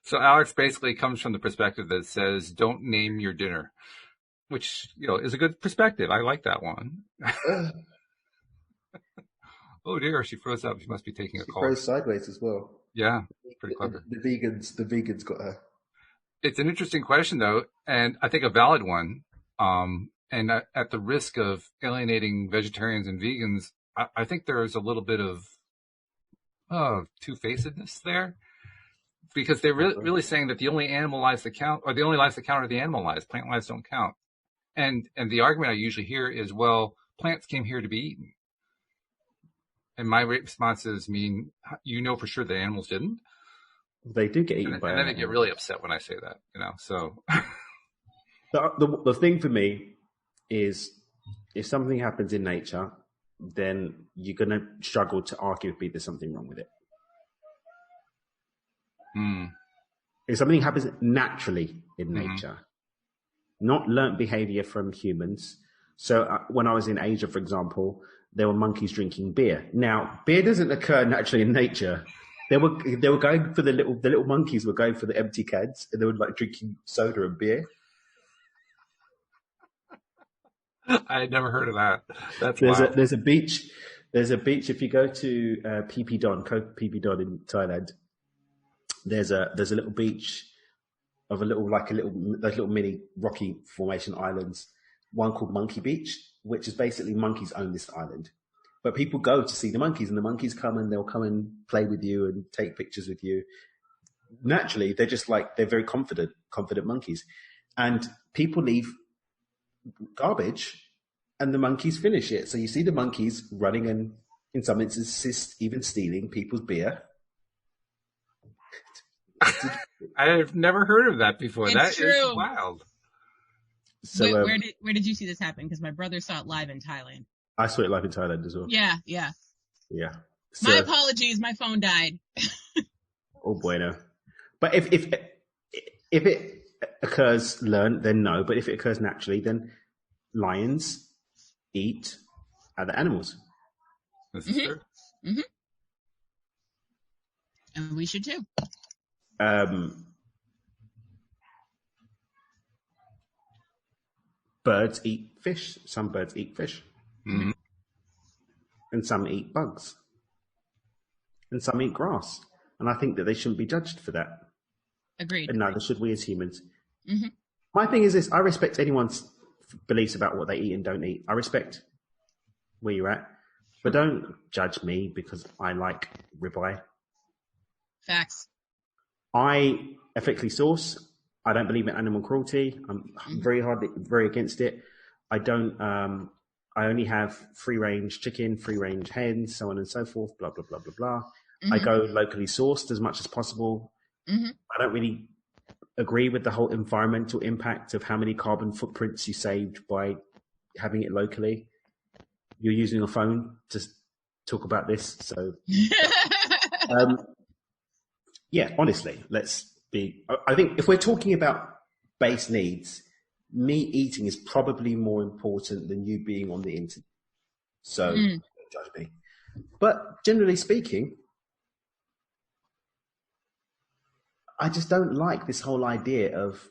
So Alex basically comes from the perspective that says, "Don't name your dinner," which is a good perspective. I like that one. Oh dear, she froze up. She must be taking a call. She froze sideways as well. Yeah, pretty clever. The vegans got her. It's an interesting question though, and I think a valid one. And at the risk of alienating vegetarians and vegans, I think there's a little bit of two-facedness there, because they're really saying that the only animal lives that count, or the only lives that count, are the animal lives. Plant lives don't count. And the argument I usually hear is, well, plants came here to be eaten. And my response is, for sure that animals didn't? They do get eaten by and then they get really upset when I say that, so. The thing for me is, if something happens in nature, then you're going to struggle to argue with me there's something wrong with it. If something happens naturally in nature, not learnt behavior from humans. So when I was in Asia, for example, there were monkeys drinking beer. Now, beer doesn't occur naturally in nature. They were going for the little monkeys were going for the empty cans, and they were like drinking soda and beer. I had never heard of that. There's a beach. There's a beach if you go to Phi Phi Don, Koh Phi Phi Don in Thailand. There's a little beach of little mini rocky formation islands. One called Monkey Beach, which is basically monkeys own this island. But people go to see the monkeys, and the monkeys come and they'll come and play with you and take pictures with you. Naturally, they're very confident monkeys. And people leave garbage and the monkeys finish it. So you see the monkeys running and, in some instances, even stealing people's beer. I've never heard of that before. It's true. Is wild. So, where did you see this happen? Because my brother saw it live in Thailand. I saw it live in Thailand as well. Yeah. So, my apologies, my phone died. Oh bueno. But if it occurs learned, then no. But if it occurs naturally, then lions eat other animals. This is true. Mm-hmm. And we should too. Birds eat fish. Some birds eat fish. Mm-hmm. And some eat bugs. And some eat grass. And I think that they shouldn't be judged for that. Agreed. And neither should we as humans. Mm-hmm. My thing is this: I respect anyone's beliefs about what they eat and don't eat. I respect where you're at. But don't judge me because I like ribeye. Facts. I ethically source. I don't believe in animal cruelty. I'm very against it. I don't. I only have free range chicken, free range hens, so on and so forth. Blah blah blah blah blah. Mm-hmm. I go locally sourced as much as possible. Mm-hmm. I don't really agree with the whole environmental impact of how many carbon footprints you saved by having it locally. You're using a phone to talk about this, so yeah. Honestly, let's be. I think if we're talking about base needs, me eating is probably more important than you being on the internet. So don't judge me. But generally speaking, I just don't like this whole idea of,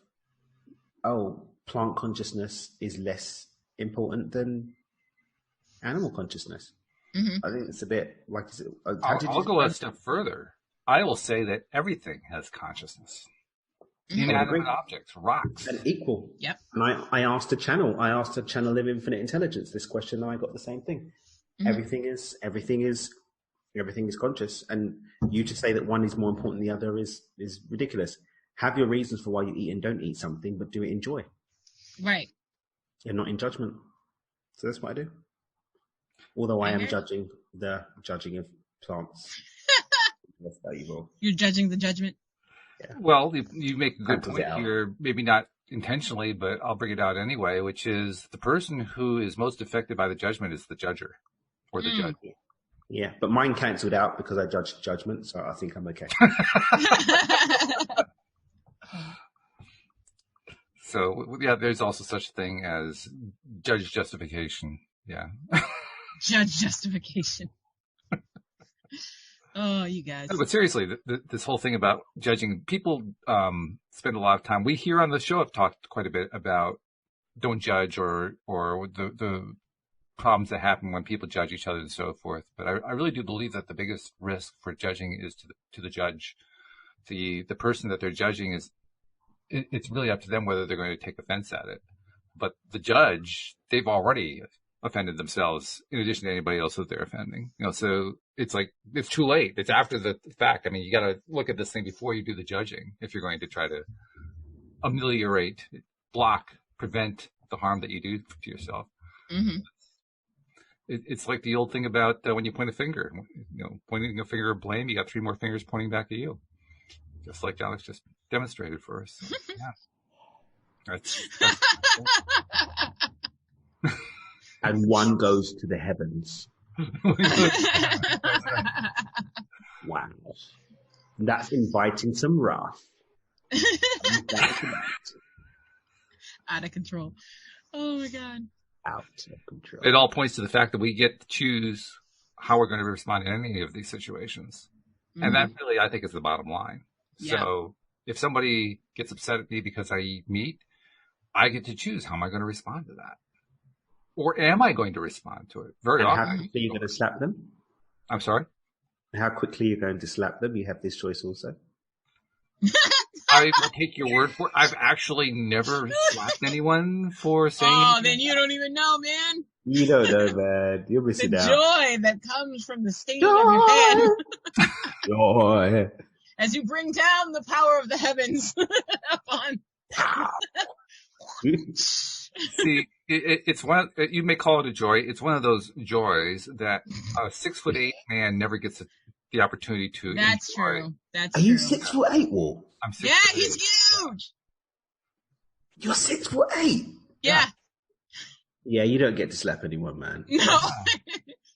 plant consciousness is less important than animal consciousness. Mm-hmm. I think it's a bit like. I'll go a step further. I will say that everything has consciousness. Mm-hmm. Inanimate objects, rocks, and equal. Yep. And I asked a channel of Infinite Intelligence this question, and I got the same thing. Mm-hmm. Everything is conscious, and you to say that one is more important than the other is ridiculous. Have your reasons for why you eat and don't eat something, but do it in joy. Right. You're not in judgment. So that's what I do. Although I am judging of plants. That's valuable. You're judging the judgment. Yeah. Well, you make a good point here, maybe not intentionally, but I'll bring it out anyway, which is the person who is most affected by the judgment is the judger or the judge. Yeah, but mine cancelled out because I judged judgment, so I think I'm okay. So, yeah, there's also such a thing as judge justification. Yeah. Judge justification. Oh, you guys. No, but seriously, this whole thing about judging, people spend a lot of time. We here on the show have talked quite a bit about don't judge or the problems that happen when people judge each other and so forth. But I really do believe that the biggest risk for judging is to the judge. The person that they're judging it's really up to them whether they're going to take offense at it. But the judge, they've already offended themselves in addition to anybody else that they're offending. So it's like, it's too late. It's after the fact. I mean, you got to look at this thing before you do the judging if you're going to try to ameliorate, block, prevent the harm that you do to yourself. Mm-hmm. It's like the old thing about when you point a finger, pointing a finger of blame, you got 3 more fingers pointing back at you. Just like Alex just demonstrated for us. So, yeah. That's And one goes to the heavens. Wow. That's inviting some wrath. Out of control. Oh my God. Out of control. It all points to the fact that we get to choose how we're going to respond in any of these situations. Mm-hmm. And that really, I think, is the bottom line. Yeah. So if somebody gets upset at me because I eat meat, I get to choose how am I going to respond to that? Or am I going to respond to it? Very often. How quickly are you going to slap them? I'm sorry? How quickly you're going to slap them? You have this choice also. I will take your word for it. I've actually never slapped anyone for saying anything. Then you don't even know, man. You don't know, man. You're missing out. The joy that comes from the state of your head. Joy. As you bring down the power of the heavens upon. See, it's one. You may call it a joy. It's one of those joys that a 6'8" man never gets the opportunity to. That's enjoy. true. That's Are true. you 6'8", Wall? I'm 6'8". Yeah, he's huge. You're 6'8". Yeah. Yeah, you don't get to slap anyone, man. No.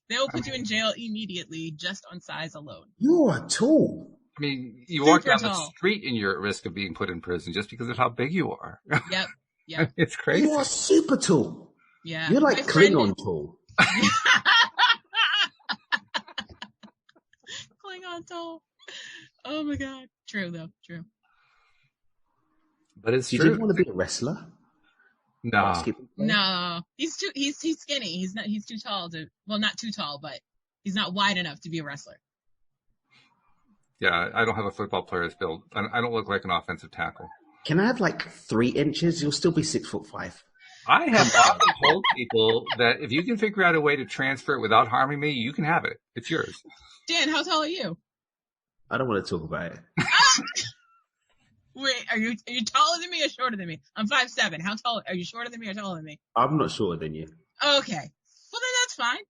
They will put you in jail immediately just on size alone. You are tall. I mean, you walk down the street and you're at risk of being put in prison just because of how big you are. Yep. Yeah. It's crazy. You are super tall. Yeah. You're like Klingon tall. Klingon tall. Oh my God. True though. True. But it's true. You didn't want to be a wrestler? No. No. He's skinny. He's too tall not too tall, but he's not wide enough to be a wrestler. Yeah, I don't have a football player's build. I don't look like an offensive tackle. Can I have like 3 inches? You'll still be 6'5". I have often told people that if you can figure out a way to transfer it without harming me, you can have it. It's yours. Dan, how tall are you? I don't want to talk about it. Wait, are you taller than me or shorter than me? I'm 5'7". How tall are you? Shorter than me or taller than me? I'm not shorter than you. Okay. Well, then that's fine.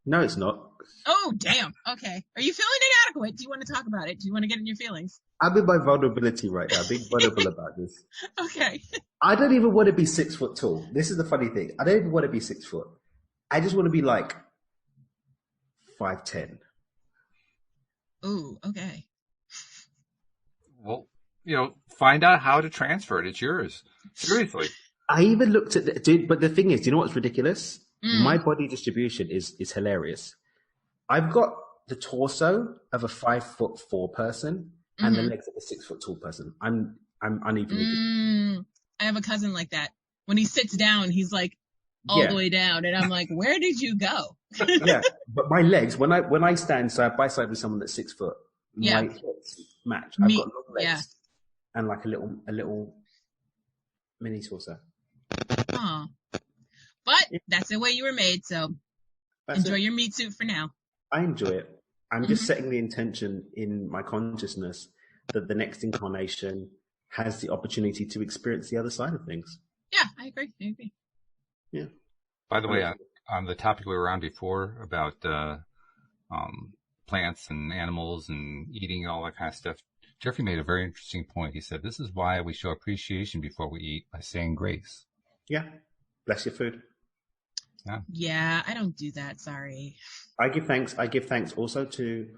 No, it's not. Oh, damn. Okay. Are you feeling inadequate? Do you want to talk about it? Do you want to get in your feelings? I'm in my vulnerability right now. I'm being vulnerable about this. Okay. I don't even want to be 6 foot tall. This is the funny thing. I don't even want to be 6 foot. I just want to be like 5'10". Ooh, okay. Well, find out how to transfer it. It's yours. Seriously. I even looked at but the thing is, do you know what's ridiculous? My body distribution is hilarious. I've got the torso of a 5'4" person and the legs of a 6 foot tall person. I'm unevenly. I have a cousin like that. When he sits down, he's like all the way down, and I'm like, "Where did you go?" Yeah, but my legs, when I stand side by side with someone that's 6 foot, my hips match. I've got long legs and like a little mini torso. Oh. But that's the way you were made, so enjoy your meat suit for now. I enjoy it. I'm just setting the intention in my consciousness that the next incarnation has the opportunity to experience the other side of things. Yeah, I agree. Yeah. By the way, on the topic we were on before about plants and animals and eating and all that kind of stuff, Jeffrey made a very interesting point. He said, this is why we show appreciation before we eat, by saying grace. Yeah. Bless your food. Yeah, I don't do that. Sorry. I give thanks. I give thanks also to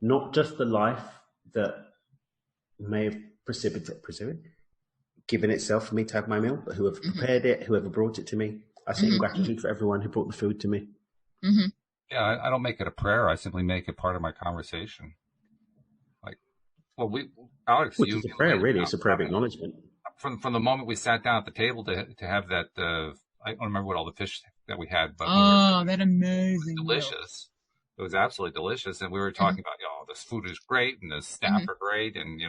not just the life that may have given itself for me to have my meal, but whoever prepared it, whoever brought it to me. I sit in gratitude for everyone who brought the food to me. Mm-hmm. Yeah, I don't make it a prayer. I simply make it part of my conversation. Alex, which is a prayer, really. It's a prayer of acknowledgement. From the moment we sat down at the table to have that, I don't remember what all the fish that we had, but that amazing, delicious. It was absolutely delicious, and we were talking about, this food is great, and the staff are great, and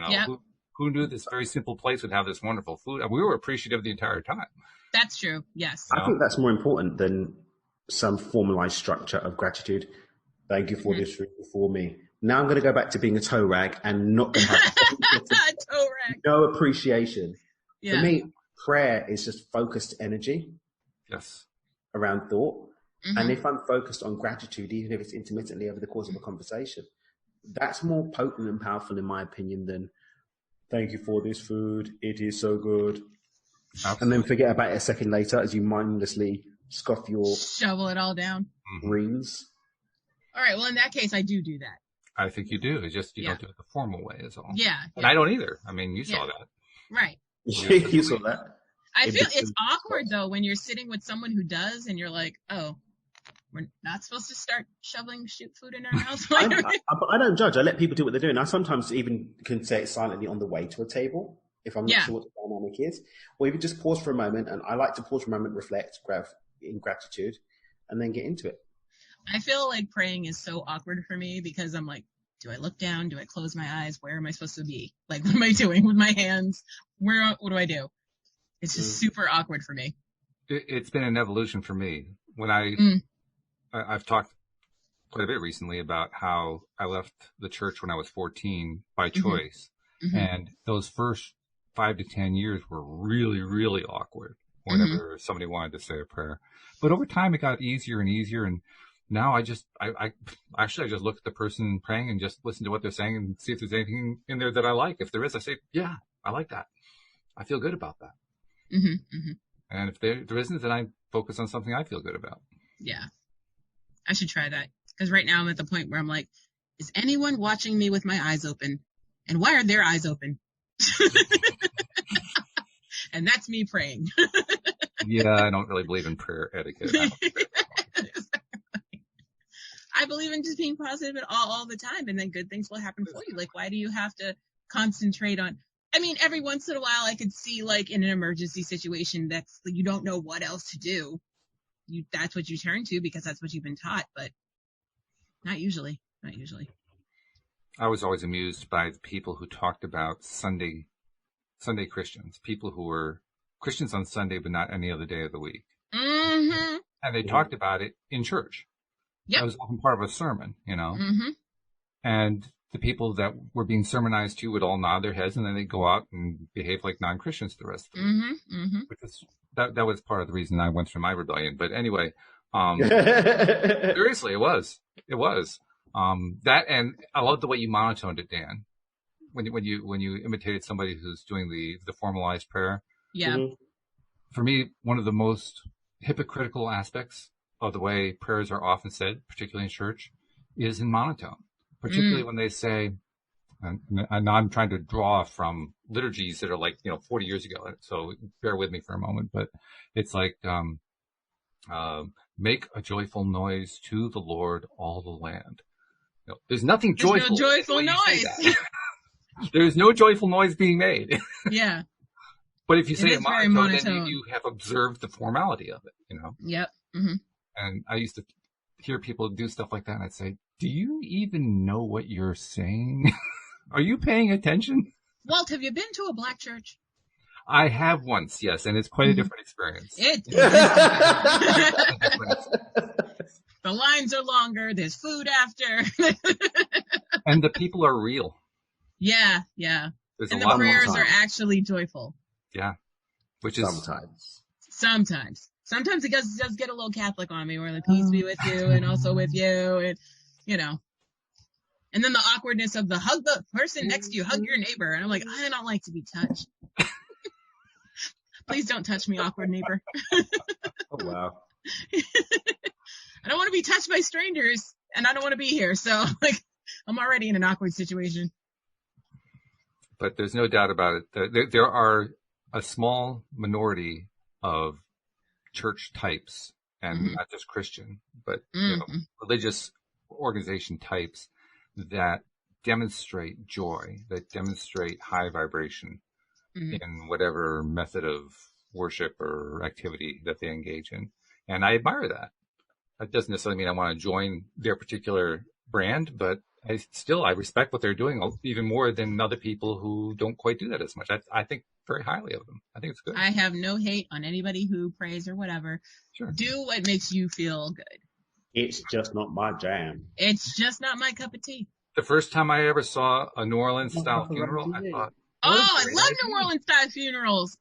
Who knew this very simple place would have this wonderful food? And we were appreciative the entire time. That's true. Yes. I think that's more important than some formalized structure of gratitude. Thank you for this food for me. Now I'm going to go back to being a toe rag and not going to have toe rag. No appreciation. Yeah. For me, prayer is just focused energy. Yes. Around thought. And if I'm focused on gratitude, even if it's intermittently over the course of a conversation, that's more potent and powerful, in my opinion, than thank you for this food. It is so good. Absolutely. And then forget about it a second later as you mindlessly scoff your shovel it all down. Greens. All right. Well, in that case, I do that. I think you do. It's just you don't do it the formal way is all. Yeah. And I don't either. I mean, you saw that. Right. You saw that. I feel it's awkward though when you're sitting with someone who does and you're like, oh, we're not supposed to start shoveling food in our mouths. I don't judge. I let people do what they're doing. I sometimes even can say it silently on the way to a table if I'm not sure what the dynamic is. Or even just pause for a moment. And I like to pause for a moment, reflect, in gratitude, and then get into it. I feel like praying is so awkward for me because I'm like, do I look down? Do I close my eyes? Where am I supposed to be? Like, what am I doing with my hands? What do I do? It's just super awkward for me. It's been an evolution for me. When I've talked quite a bit recently about how I left the church when I was 14 by choice. And those first 5 to 10 years were really, really awkward whenever somebody wanted to say a prayer. But over time, it got easier and easier. And now I just look at the person praying and just listen to what they're saying and see if there's anything in there that I like. If there is, I say, yeah, I like that. I feel good about that. And if there isn't, then I focus on something I feel good about. Yeah. I should try that. Because right now I'm at the point where I'm like, is anyone watching me with my eyes open? And why are their eyes open? And that's me praying. Yeah, I don't really believe in prayer etiquette. I believe in just being positive all the time, and then good things will happen for you. Like, why do you have to concentrate on? I mean, every once in a while, I could see, like, in an emergency situation that's you don't know what else to do. That's what you turn to because that's what you've been taught, but not usually. Not usually. I was always amused by the people who talked about Sunday Christians, people who were Christians on Sunday, but not any other day of the week. And they talked about it in church. Yep. That was often part of a sermon, you know. And the people that were being sermonized to would all nod their heads, and then they'd go out and behave like non-Christians the rest of the week. Which is, that was part of the reason I went through my rebellion. But anyway, seriously, it was. That, and I love the way you monotoned it, Dan. When you imitated somebody who's doing the formalized prayer. Yeah. For me, one of the most hypocritical aspects of the way prayers are often said, particularly in church, is in monotone. Particularly when they say, and I'm trying to draw from liturgies that are like, 40 years ago. So bear with me for a moment, but it's like, make a joyful noise to the Lord, all the land. There's nothing joyful. There's no joyful noise. There's no joyful noise being made. Yeah. But if you say it monotone, then you have observed the formality of it, Yep. And I used to hear people do stuff like that, and I'd say, do you even know what you're saying? Are you paying attention? Walt, have you been to a black church? I have once, yes, and it's quite a different experience. The lines are longer. There's food after. And the people are real. Yeah. There's and the prayers are actually joyful. Yeah. Which is Sometimes it does get a little Catholic on me, where the peace be with you and also with you, and and then the awkwardness of hug the person next to you, hug your neighbor, and I'm like, I don't like to be touched. Please don't touch me, awkward neighbor. Oh wow. I don't want to be touched by strangers, and I don't want to be here, so I'm already in an awkward situation. But there's no doubt about it. There are a small minority of church types, and not just Christian, but religious organization types that demonstrate joy, that demonstrate high vibration in whatever method of worship or activity that they engage in. And I admire that. That doesn't necessarily mean I want to join their particular brand, but I respect what they're doing even more than other people who don't quite do that as much. I think very highly of them. I think it's good. I have no hate on anybody who prays or whatever. Sure. Do what makes you feel good. It's just not my jam. It's just not my cup of tea. The first time I ever saw a New Orleans style funeral, I thought, I love New Orleans style funerals.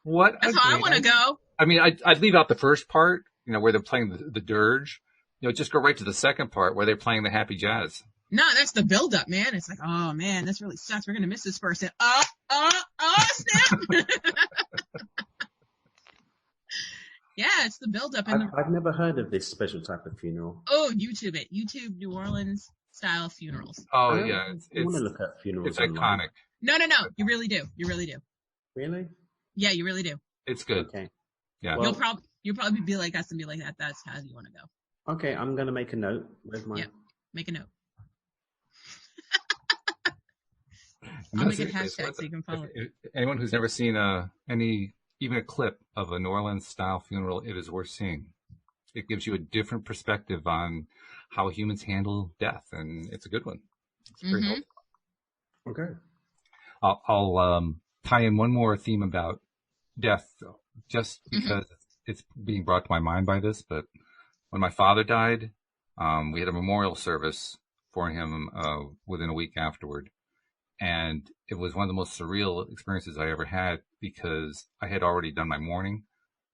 what? That's how I want to go. I mean, I'd leave out the first part, where they're playing the dirge. Just go right to the second part where they're playing the happy jazz. No, that's the build-up, man. It's like, oh, man, this really sucks. We're going to miss this person. Snap. Yeah, it's the build-up. I've never heard of this special type of funeral. Oh, YouTube it. YouTube New Orleans style funerals. Oh, yeah. I want to look at funerals. It's iconic. No. You really do. You really do. Really? Yeah, you really do. It's good. Okay. Yeah. You'll probably be like us and be like that. That's how you want to go. Okay, I'm going to make a note. Where's my... Yeah, make a note. I'll make a hashtag so you can follow it. Anyone who's never seen even a clip of a New Orleans style funeral, it is worth seeing. It gives you a different perspective on how humans handle death, and it's a good one. It's very helpful. Okay. I'll tie in one more theme about death, just because it's being brought to my mind by this. But when my father died, we had a memorial service for him within a week afterward. And it was one of the most surreal experiences I ever had because I had already done my mourning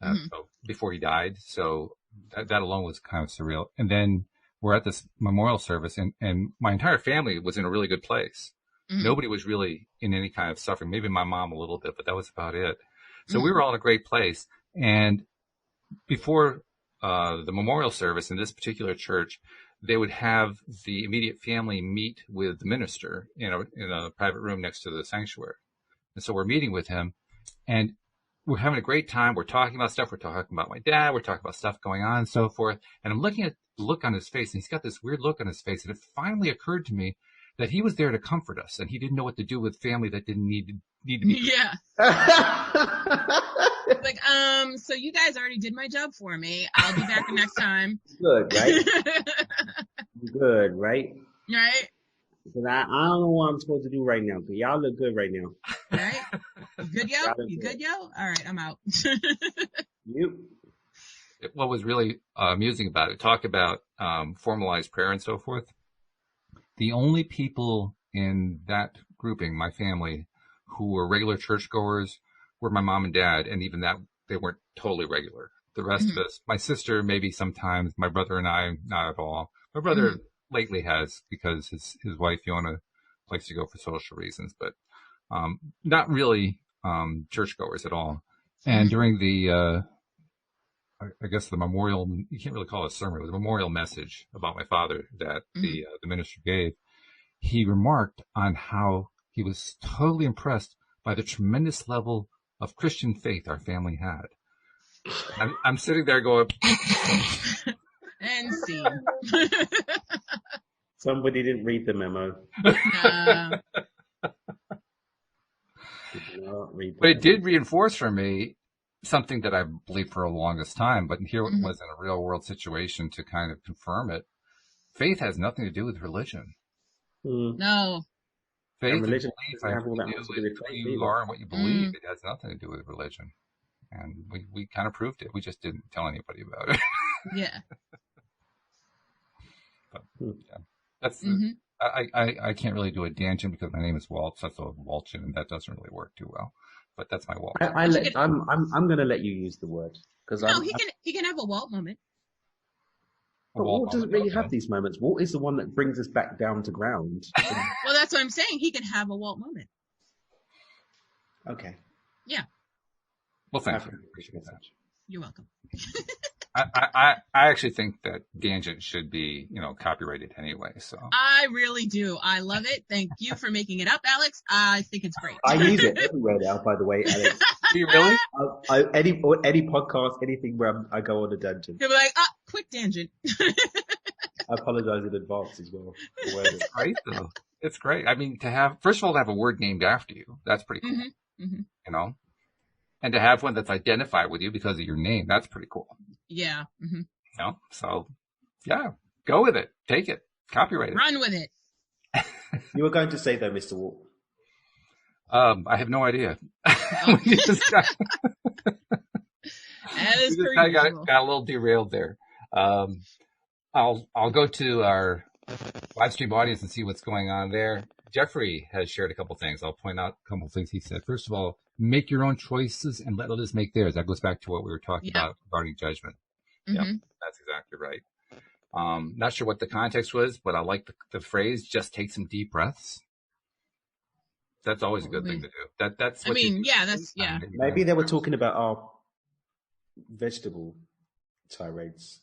so before he died. So that alone was kind of surreal. And then we're at this memorial service and my entire family was in a really good place. Nobody was really in any kind of suffering. Maybe my mom a little bit, but that was about it. So we were all in a great place. And before the memorial service in this particular church, they would have the immediate family meet with the minister in a private room next to the sanctuary. And so we're meeting with him and we're having a great time. We're talking about stuff. We're talking about my dad. We're talking about stuff going on and so forth. And I'm looking at the look on his face and he's got this weird look on his face. And it finally occurred to me that he was there to comfort us and he didn't know what to do with family that didn't need to be. Yeah. Like, so you guys already did my job for me. I'll be back next time. Good, right? Good, right? Right? Because I don't know what I'm supposed to do right now. Because y'all look good right now. Right? You good, yo? You good, yo? All right, I'm out. Yep. What was really amusing about it, talk about formalized prayer and so forth. The only people in that grouping, my family, who were regular churchgoers were my mom and dad, and even that, they weren't totally regular. The rest of us, my sister maybe sometimes, my brother and I, not at all. My brother lately has, because his wife, Fiona, likes to go for social reasons, but not really churchgoers at all. And during the, I guess the memorial, you can't really call it a sermon, it was a memorial message about my father that the minister gave. He remarked on how he was totally impressed by the tremendous level of Christian faith our family had. I'm sitting there going, and see. Somebody didn't read the memo. But it did reinforce for me something that I believed for the longest time, but here it was in a real world situation to kind of confirm it. Faith has nothing to do with religion. No. Faith and religion and belief have to do with who you are and what you believe. It has nothing to do with religion. And we kind of proved it. We just didn't tell anybody about it. Yeah. But, yeah. That's I can't really do a tangent because my name is Walt, so that's a Walchin, and that doesn't really work too well. But that's my Walt. I'm going to let you use the word because he can have a Walt moment. But Walt doesn't really have these moments. Walt is the one that brings us back down to ground. Well, that's what I'm saying. He can have a Walt moment. Okay. Yeah. Well, thank you. Appreciate that. You're welcome. I actually think that tangent should be, copyrighted anyway. So I really do. I love it. Thank you for making it up, Alex. I think it's great. I use it everywhere now, by the way, Alex. Do you really? Any podcast, anything where I go on a tangent. You'll be like, quick tangent. I apologize in advance as well. It's great though. It's great. I mean, first of all, to have a word named after you, that's pretty cool. And to have one that's identified with you because of your name, that's pretty cool. Yeah. So yeah, go with it. Take it. Copyright it. Run with it. You were going to say though, Mr. Walt. I have no idea. That is per usual. Got a little derailed there. I'll go to our live stream audience and see what's going on there. Jeffrey has shared a couple things. I'll point out a couple things he said. First of all, make your own choices and let others make theirs. That goes back to what we were talking about regarding judgment. Mm-hmm. Yeah, that's exactly right. Not sure what the context was, but I like the phrase, just take some deep breaths. That's always a good thing to do. That's what Maybe they were talking about our vegetable tirades.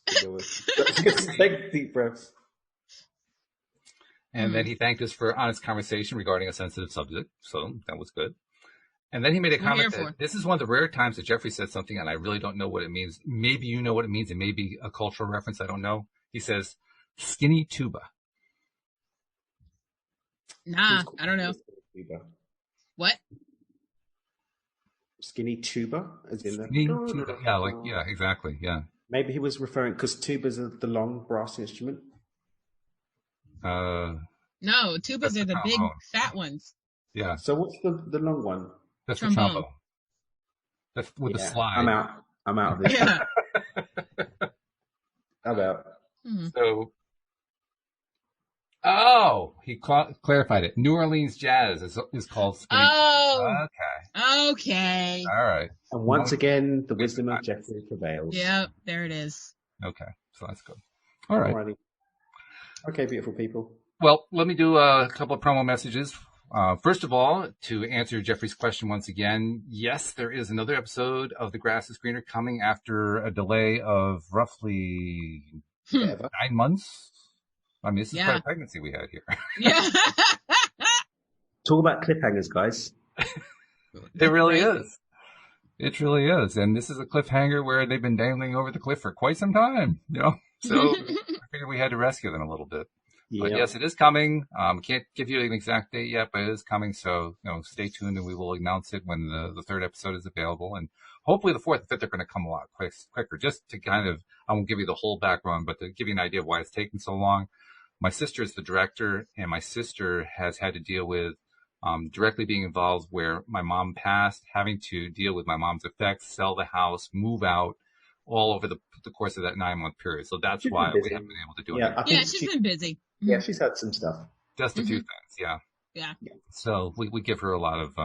Take deep breaths. And then he thanked us for honest conversation regarding a sensitive subject. So that was good. And then he made a comment that this is one of the rare times that Jeffrey said something and I really don't know what it means. Maybe you know what it means. It may be a cultural reference. I don't know. He says, skinny tuba. Nah, I don't know. What? Skinny tuba? As in skinny tuba. Yeah, exactly. Yeah. Maybe he was referring, because tubas are the long brass instrument. No, tubas are the big fat ones. Yeah. So what's the long one? That's trombone. That's with the slide. I'm out of this. Yeah. I'm out. So, he clarified it. New Orleans jazz is called skinny. Oh. Okay. All right. And once again, the wisdom of Jeffrey prevails. Yep, there it is. Okay, so that's good. All right. Alrighty. Okay, beautiful people. Well, let me do a couple of promo messages. First of all, to answer Jeffrey's question once again, yes, there is another episode of The Grass is Greener coming after a delay of roughly 9 months. I mean, this is quite a pregnancy we had here. Yeah. Talk about cliffhangers, guys. It really is. It really is. And this is a cliffhanger where they've been dangling over the cliff for quite some time, So I figured we had to rescue them a little bit. But yes, it is coming. Can't give you an exact date yet, but it is coming. So, stay tuned and we will announce it when the third episode is available. And hopefully the fourth and fifth are going to come a lot quicker. Just to I won't give you the whole background, but to give you an idea of why it's taking so long. My sister is the director, and my sister has had to deal with directly being involved where my mom passed, having to deal with my mom's effects, sell the house, move out, all over the course of that 9-month period. So that's why we haven't been able to do it. Yeah, she's been busy. Yeah, she's had some stuff. Just a few things, yeah. Yeah. So we give her a lot of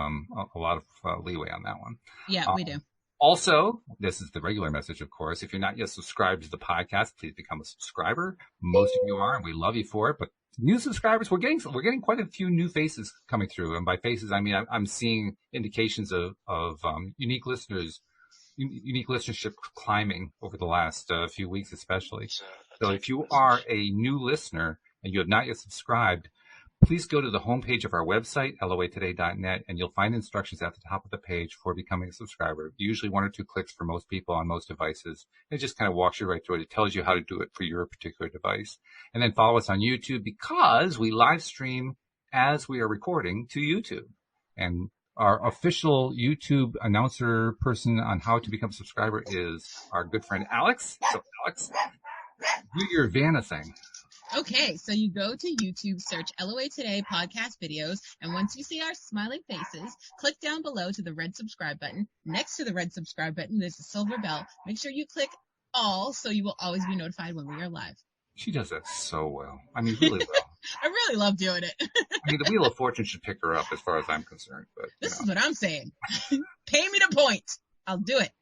leeway on that one. Yeah, we do. Also, this is the regular message, of course. If you're not yet subscribed to the podcast, please become a subscriber. Most of you are, and we love you for it. But new subscribers, we're getting quite a few new faces coming through. And by faces, I mean I'm seeing indications of unique listenership climbing over the last few weeks, especially. So if you are a new listener and you have not yet subscribed, please go to the homepage of our website, loatoday.net, and you'll find instructions at the top of the page for becoming a subscriber. Usually 1 or 2 clicks for most people on most devices. It just kind of walks you right through it. It tells you how to do it for your particular device. And then follow us on YouTube because we live stream as we are recording to YouTube. And our official YouTube announcer person on how to become a subscriber is our good friend Alex. So Alex, do your Vanna thing. Okay, so you go to YouTube, search LOA Today podcast videos, and once you see our smiling faces, click down below to the red subscribe button. Next to the red subscribe button, there's a silver bell. Make sure you click all so you will always be notified when we are live. She does that so well. I mean, really well. I really love doing it. I mean, the Wheel of Fortune should pick her up as far as I'm concerned. But this is what I'm saying. Pay me the point. I'll do it.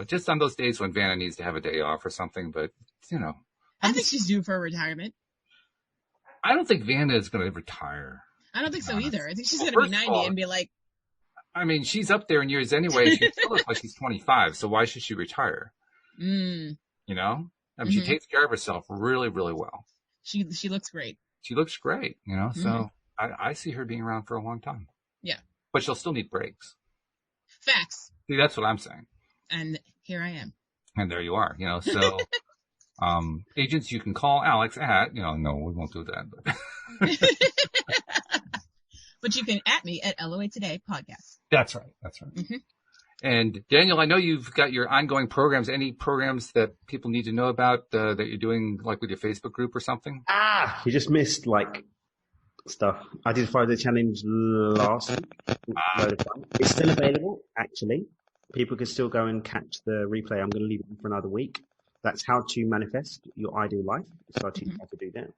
Just on those days when Vanna needs to have a day off or something, but, I think she's due for a retirement. I don't think Vanna is going to retire. I don't think so either. I think she's going to be 90 and be like... I mean, she's up there in years anyway. She still looks like she's 25, so why should she retire? I mean, she takes care of herself really, really well. She looks great. She looks great, so I see her being around for a long time. Yeah. But she'll still need breaks. Facts. See, that's what I'm saying. And here I am. And there you are, so... agents, you can call Alex at, no, we won't do that. But you can at me at LOA Today podcast. That's right. Mm-hmm. And Daniel, I know you've got your ongoing programs. Any programs that people need to know about that you're doing, like with your Facebook group or something? You just missed like stuff. I did Friday the challenge last week. Load of fun. It's still available, actually. People can still go and catch the replay. I'm going to leave it for another week. That's how to manifest your ideal life. So I teach you how to do that.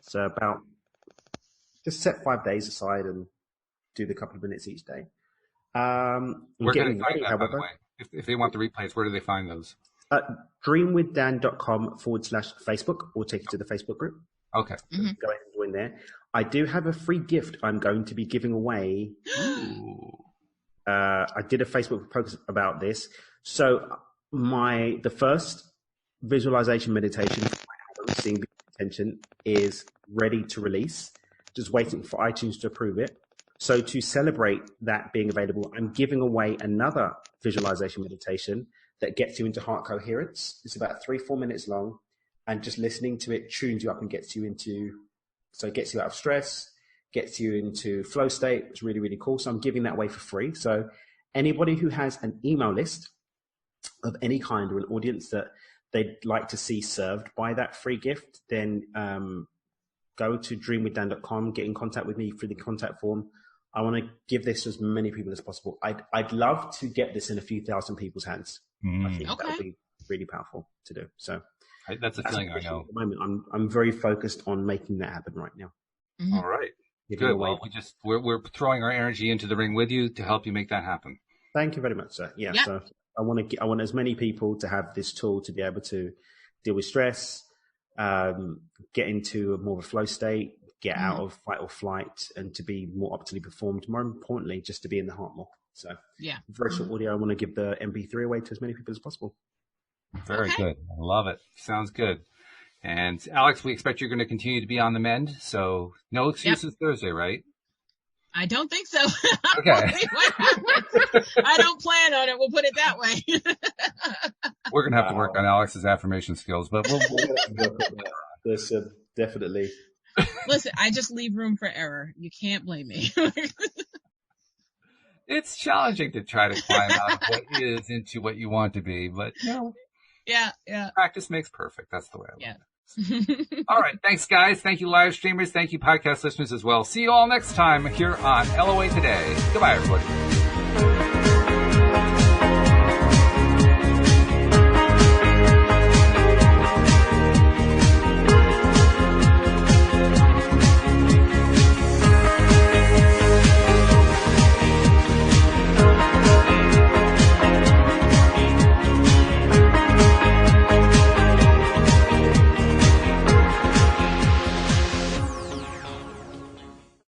So about just set 5 days aside and do the couple of minutes each day. Where can they find that, by the way? If they want the replays, where do they find those? dreamwithdan.com/Facebook, or take you to the Facebook group. Okay. So go ahead and join there. I do have a free gift I'm going to be giving away. I did a Facebook post about this. So the first visualization meditation for my seeing attention is ready to release. Just waiting for iTunes to approve it. So to celebrate that being available, I'm giving away another visualization meditation that gets you into heart coherence. It's about 3-4 minutes long, and just listening to it tunes you up and gets you out of stress, gets you into flow state. It's really, really cool. So I'm giving that away for free. So anybody who has an email list of any kind or an audience that they'd like to see served by that free gift, then go to dreamwithdan.com, get in contact with me through the contact form. I want to give this to as many people as possible. I'd love to get this in a few thousand people's hands. I think that would be really powerful to do. So that's a feeling I know. At the moment, I'm very focused on making that happen right now. All right. Good. Well, we're throwing our energy into the ring with you to help you make that happen. Thank you very much, sir. Yeah. So I want as many people to have this tool to be able to deal with stress, get into more of a flow state, get out of fight or flight, and to be more optimally performed. More importantly, just to be in the heart more. So very short audio. I want to give the MP3 away to as many people as possible. Very good. I love it. Sounds good. And Alex, we expect you're going to continue to be on the mend. So no excuses Thursday, right? I don't think so. Okay. I don't plan on it. We'll put it that way. We're going to have to work on Alex's affirmation skills, but we'll Listen, definitely. Listen, I just leave room for error. You can't blame me. It's challenging to try to climb out of what is into what you want to be, but Yeah. Practice makes perfect. That's the way I look at it. All right. Thanks, guys. Thank you, live streamers. Thank you, podcast listeners as well. See you all next time here on LOA Today. Goodbye, everybody.